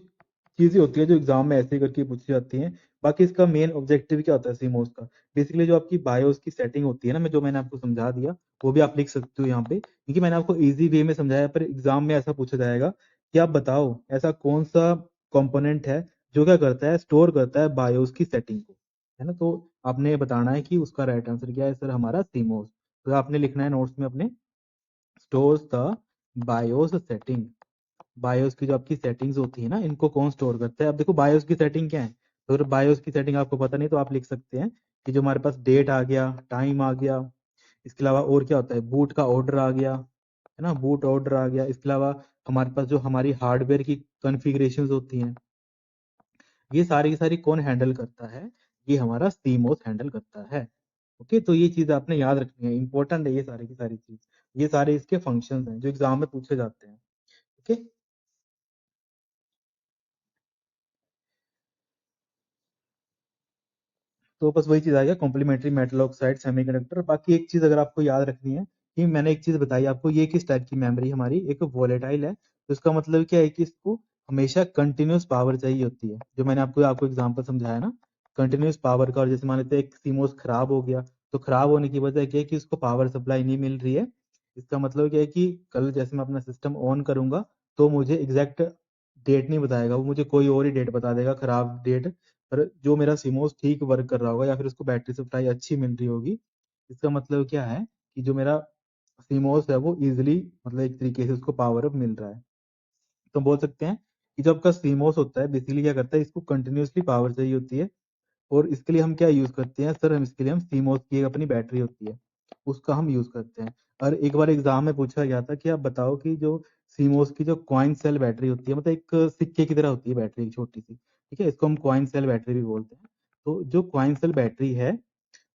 चीजें होती है जो एग्जाम में ऐसे करके पूछी जाती हैं। बाकी इसका मेन ऑब्जेक्टिव क्या होता है सीमोस का, बेसिकली जो आपकी बायोस की सेटिंग होती है ना, मैं जो मैंने आपको समझा दिया वो भी आप लिख सकते हो यहाँ पे, क्योंकि मैंने आपको इजी वे में समझाया। पर एग्जाम में ऐसा पूछा जाएगा कि आप बताओ ऐसा कौन सा कंपोनेंट है जो क्या करता है, स्टोर करता है बायोस की सेटिंग को, है ना। तो आपने बताना है कि उसका राइट आंसर क्या है सर, हमारा सीमोस। तो आपने लिखना है नोट्स में अपने, stores the BIOS setting. BIOS की जो आपकी सेटिंग्स होती है ना, इनको कौन स्टोर करता है। अब देखो बायोस की सेटिंग क्या है, तो अगर बायोस की सेटिंग आपको पता नहीं तो आप लिख सकते हैं कि जो हमारे पास डेट आ गया, टाइम आ गया, इसके अलावा और क्या होता है, बूट का ऑर्डर आ गया, है ना, बूट ऑर्डर आ गया। इसके अलावा हमारे पास जो हमारी हार्डवेयर की कॉन्फ़िगरेशंस होती हैं, ये सारी की सारी कौन हैंडल करता है, ये हमारा सीमोस हैंडल करता है। ओके, तो ये चीज आपने याद रखनी है, इंपॉर्टेंट है ये सारी की सारी चीज। ये सारे इसके फंक्शंस हैं जो एग्जाम में पूछे जाते हैं। ओके, तो बस वही चीज आ गया, कॉम्प्लीमेंट्री मेटल ऑक्साइड सेमीकंडक्टर। बाकी एक चीज अगर आपको याद रखनी है कि मैंने एक चीज बताई आपको, ये किस टाइप की मेमोरी हमारी एक वोलेटाइल है, तो इसका मतलब क्या है कि इसको हमेशा कंटिन्यूस पावर चाहिए होती है। जो मैंने आपको आपको एग्जांपल समझाया ना कंटिन्यूस पावर का, और जैसे मान लेते हैं एक सीमोस खराब हो गया, तो खराब होने की वजह क्या है कि उसको पावर सप्लाई नहीं मिल रही है। इसका मतलब क्या है कि कल जैसे मैं अपना सिस्टम ऑन करूंगा तो मुझे एग्जैक्ट डेट नहीं बताएगा, वो मुझे कोई और ही डेट बता देगा, खराब डेट। पर जो मेरा सिमोस ठीक वर्क कर रहा होगा या फिर उसको बैटरी सप्लाई अच्छी मिल रही होगी, इसका मतलब क्या है कि जो मेरा सिमोस है वो इजिली, मतलब एक तरीके से उसको पावर अप मिल रहा है। तो बोल सकते हैं कि जो आपका सीमोस होता है बेसिकली क्या करता है, इसको कंटिन्यूअसली पावर चाहिए होती है। और इसके लिए हम क्या यूज करते हैं सर, हम इसके लिए हम सीमोस की एक अपनी बैटरी होती है, उसका हम यूज करते हैं। और एक बार एग्जाम में पूछा गया था कि आप बताओ कि जो सीमोस की जो कॉइन सेल बैटरी होती है, मतलब एक सिक्के की तरह होती है बैटरी, एक छोटी सी, ठीक है, इसको हम कॉइन सेल बैटरी भी बोलते हैं। तो जो कॉइन सेल बैटरी है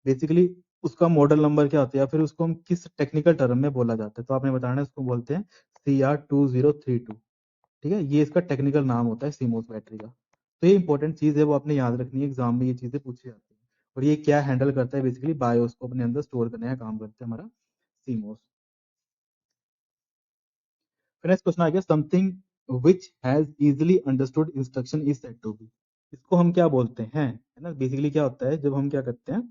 बेसिकली उसका मॉडल नंबर क्या होता है या फिर उसको हम किस टेक्निकल टर्म में बोला जाता है, तो आपने बताना है। उसको बोलते हैं CR2032। ठीक है, ये इसका टेक्निकल नाम होता है सीमोस बैटरी का। तो ये इंपॉर्टेंट चीज है, वो आपने याद रखनी है, एग्जाम में ये चीजें पूछी जाती है। और ये क्या हैंडल करता है बेसिकली, बायोस को अपने अंदर स्टोर करने का काम करता है हमारा सीमोस। फिर नेक्स्ट क्वेश्चन आ गया, something which has easily understood instruction is said to be. इसको हम क्या बोलते हैं, है ना। बेसिकली क्या होता है जब हम क्या करते हैं,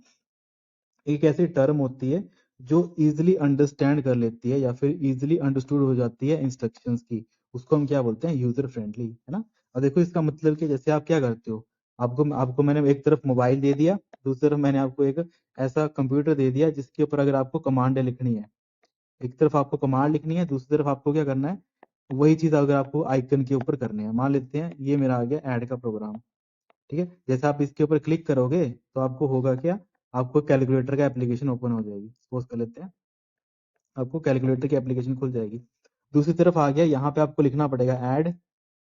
एक ऐसी टर्म होती है जो इजिली अंडरस्टैंड कर लेती है या फिर इजिली अंडरस्टूड हो जाती है इंस्ट्रक्शंस की, उसको हम क्या बोलते हैं, यूजर फ्रेंडली, है ना। और देखो इसका मतलब कि जैसे आप क्या करते हो, आपको आपको मैंने एक तरफ मोबाइल दे दिया, दूसरी तरफ मैंने आपको एक ऐसा कंप्यूटर दे दिया जिसके ऊपर अगर आपको कमांड लिखनी है, एक तरफ आपको कमांड लिखनी है, दूसरी तरफ आपको क्या करना है, वही चीज अगर आपको आइकन के ऊपर करनी है। मान लेते हैं ये मेरा आ गया ऐड का प्रोग्राम, ठीक है। जैसे आप इसके ऊपर क्लिक करोगे तो आपको होगा क्या, आपको कैलकुलेटर का एप्लीकेशन ओपन हो जाएगी, सपोज कर लेते हैं आपको कैलकुलेटर की एप्लीकेशन खुल जाएगी। दूसरी तरफ आ गया, यहाँ पे आपको लिखना पड़ेगा ऐड,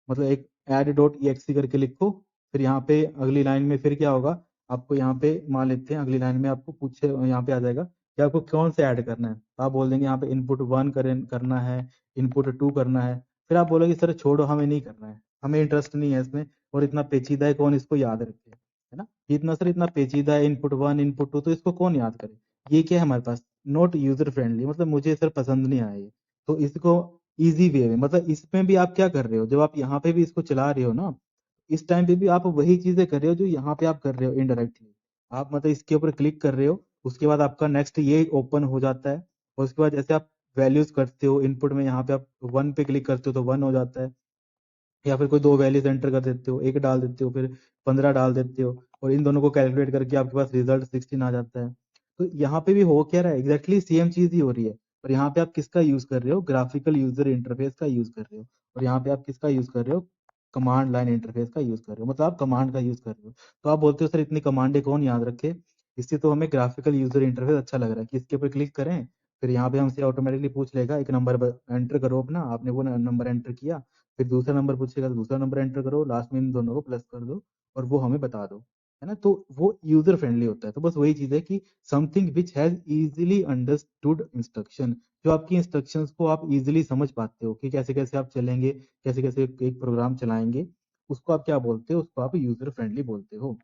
मतलब एक ऐड डॉट ई करके लिखो। फिर यहाँ पे अगली लाइन में फिर क्या होगा, आपको यहाँ पे मान लेते हैं अगली लाइन में आपको पूछे, यहाँ पे आ जाएगा कि आपको कौन से ऐड करना है, तो आप बोल देंगे यहाँ पे इनपुट 1 करना है, इनपुट 2 करना है। फिर आप बोलोगे सर छोड़ो, हमें नहीं करना है, हमें इंटरेस्ट नहीं है इसमें, और इतना पेचीदा है, कौन इसको याद रखे, है ना। ये इतना सर इतना पेचीदा है, इनपुट 1 इनपुट 2, तो इसको कौन याद करे। ये क्या है हमारे पास, नॉट यूजर फ्रेंडली, मतलब मुझे सर पसंद नहीं आया ये। तो इसको इजी वे में, मतलब इसमें भी आप क्या कर रहे हो, जब आप यहाँ पे भी इसको चला रहे हो ना, इस टाइम पे भी आप वही चीजें कर रहे हो जो यहाँ पे आप कर रहे हो इनडायरेक्टली। आप मतलब इसके ऊपर क्लिक कर रहे हो, उसके बाद आपका नेक्स्ट ये ओपन हो जाता है, और उसके बाद जैसे आप वैल्यूज करते हो इनपुट में, यहाँ पे आप 1 पे क्लिक करते हो तो 1 हो जाता है, या फिर कोई दो वैल्यूज एंटर कर देते हो, एक डाल देते हो, फिर 15 डाल देते हो, और इन दोनों को कैलकुलेट करके आपके पास रिजल्ट 16 आ जाता है। तो यहाँ पे भी हो क्या रहा है, एग्जैक्टली सेम चीज ही हो रही है, पर यहाँ पे आप किसका यूज कर रहे हो, ग्राफिकल यूजर इंटरफेस का यूज कर रहे हो, और यहाँ पे आप किसका यूज कर रहे हो, कमांड लाइन इंटरफेस का यूज कर रहे हो, मतलब आप कमांड का यूज कर रहे हो। तो आप बोलते हो सर इतनी कमांडें कौन याद रखे, इससे तो हमें ग्राफिकल यूजर इंटरफेस अच्छा लग रहा है कि इसके ऊपर क्लिक करें, फिर यहाँ पे हमसे ऑटोमेटिकली पूछ लेगा एक नंबर एंटर करो अपना, आपने वो नंबर एंटर किया, फिर दूसरा नंबर पूछेगा तो दूसरा नंबर एंटर करो, लास्ट में इन दोनों को प्लस कर दो और वो हमें बता दो, है ना। तो वो यूजर फ्रेंडली होता है। तो बस वही चीज है कि something which has easily understood instruction, जो आपकी इंस्ट्रक्शंस को आप इजीली समझ पाते हो कि कैसे कैसे आप चलेंगे, कैसे कैसे एक प्रोग्राम चलाएंगे, उसको आप क्या बोलते हो, उसको आप यूजर फ्रेंडली बोलते हो।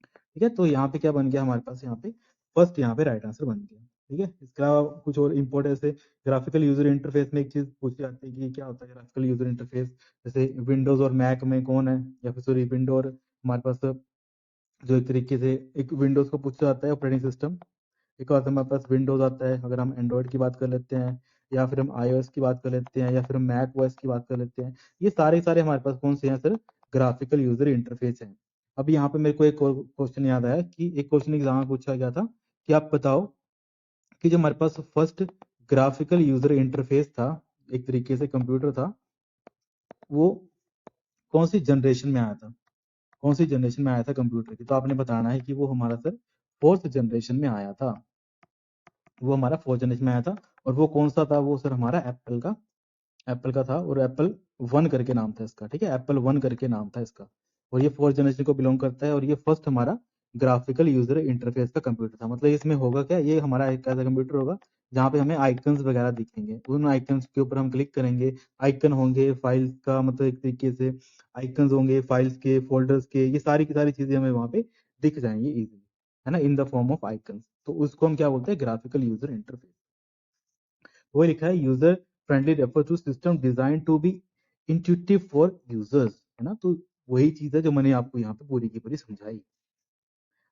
ठीक है, तो यहाँ पे क्या बन गया हमारे पास, यहाँ पे फर्स्ट यहाँ पे राइट आंसर बन गया। ठीक है, इसके अलावा कुछ और इंपॉर्टेंट ऐसे ग्राफिकल यूजर इंटरफेस में एक चीज पूछी जाती है कि क्या होता है ग्राफिकल यूजर इंटरफेस, जैसे विंडोज और मैक में कौन है, या फिर सॉरी विंडो और हमारे पास जो एक तरीके से एक विंडोज को पूछा जाता है ऑपरेटिंग सिस्टम, एक और हमारे पास विंडोज आता है अगर हम एंड्रॉइड की बात कर लेते हैं, या फिर हम iOS की बात कर लेते हैं, या फिर हम मैक ओएस की बात कर लेते हैं। ये सारे सारे हमारे पास कौन से हैं सर, ग्राफिकल यूजर इंटरफेस है। अब यहाँ पे मेरे को एक और क्वेश्चन याद आया कि एक क्वेश्चन एग्जाम में पूछा गया था कि आप बताओ कि जो हमारे पास फर्स्ट ग्राफिकल यूजर इंटरफेस था, एक तरीके से कंप्यूटर था, वो कौन सी जनरेशन में आया था, कौन सी जनरेशन में आया था कंप्यूटर की। तो आपने बताना है कि वो हमारा सर फोर्थ जनरेशन में आया था, वो हमारा फोर्थ जनरेशन में आया था, और वो कौन सा था, वो सर हमारा एप्पल का था, और एप्पल 1 करके नाम था इसका। ठीक है, एप्पल 1 करके नाम था इसका, और ये फोर्थ जनरेशन को बिलोंग करता है, और ये फर्स्ट हमारा ग्राफिकल यूजर इंटरफेस का कंप्यूटर था। मतलब इसमें होगा क्या, ये हमारा एक ऐसा कंप्यूटर होगा जहाँ पे हमें आइकन्स वगैरह दिखेंगे, उन आइकन्स के ऊपर हम क्लिक करेंगे, आइकन होंगे फाइल्स का, मतलब एक तरीके से आइकन्स होंगे फाइल्स के, फोल्डर्स के, ये सारी की सारी चीजें हमें वहाँ पे दिख जाएंगी इजीली, है ना, in the form of icons. तो उसको हम क्या बोलते हैं, ग्राफिकल यूजर इंटरफेस। वो लिखा है user friendly refer to system design to be intuitive for users, है ना। तो वही चीज है जो मैंने आपको यहाँ पे पूरी की पूरी समझाई।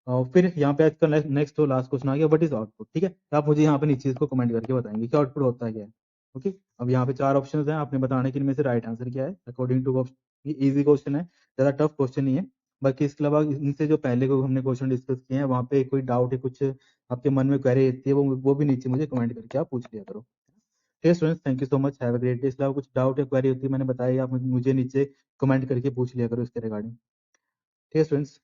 और फिर यहाँ पे आज का नेक्स्ट और लास्ट क्वेश्चन आ गया, व्हाट इज आउटपुट। ठीक है, तो आप मुझे यहाँ पे नीचे इसको कमेंट करके बताएंगे कि आउटपुट होता है क्या है। ओके, अब यहाँ पे 4 ऑप्शंस हैं, आपने बताना है कि इनमें से राइट आंसर क्या है अकॉर्डिंग टू। ये इजी क्वेश्चन है, ज्यादा टफ क्वेश्चन नहीं है। बाकी इसके अलावा इनसे जो पहले को हमने क्वेश्चन डिस्कस किए हैं, वहाँ पे कोई डाउट है, कुछ आपके मन में क्वेरी रहती है, वो भी नीचे मुझे कमेंट करके आप पूछ लिया करो। ठीक है students, thank you so much, have a great day. इसके अलावा कुछ डाउट या क्वेरी होती है, मैंने बताया, आप मुझे नीचे कमेंट करके पूछ लिया करो इसके रिगार्डिंग। ठीक है स्टूडेंट्स।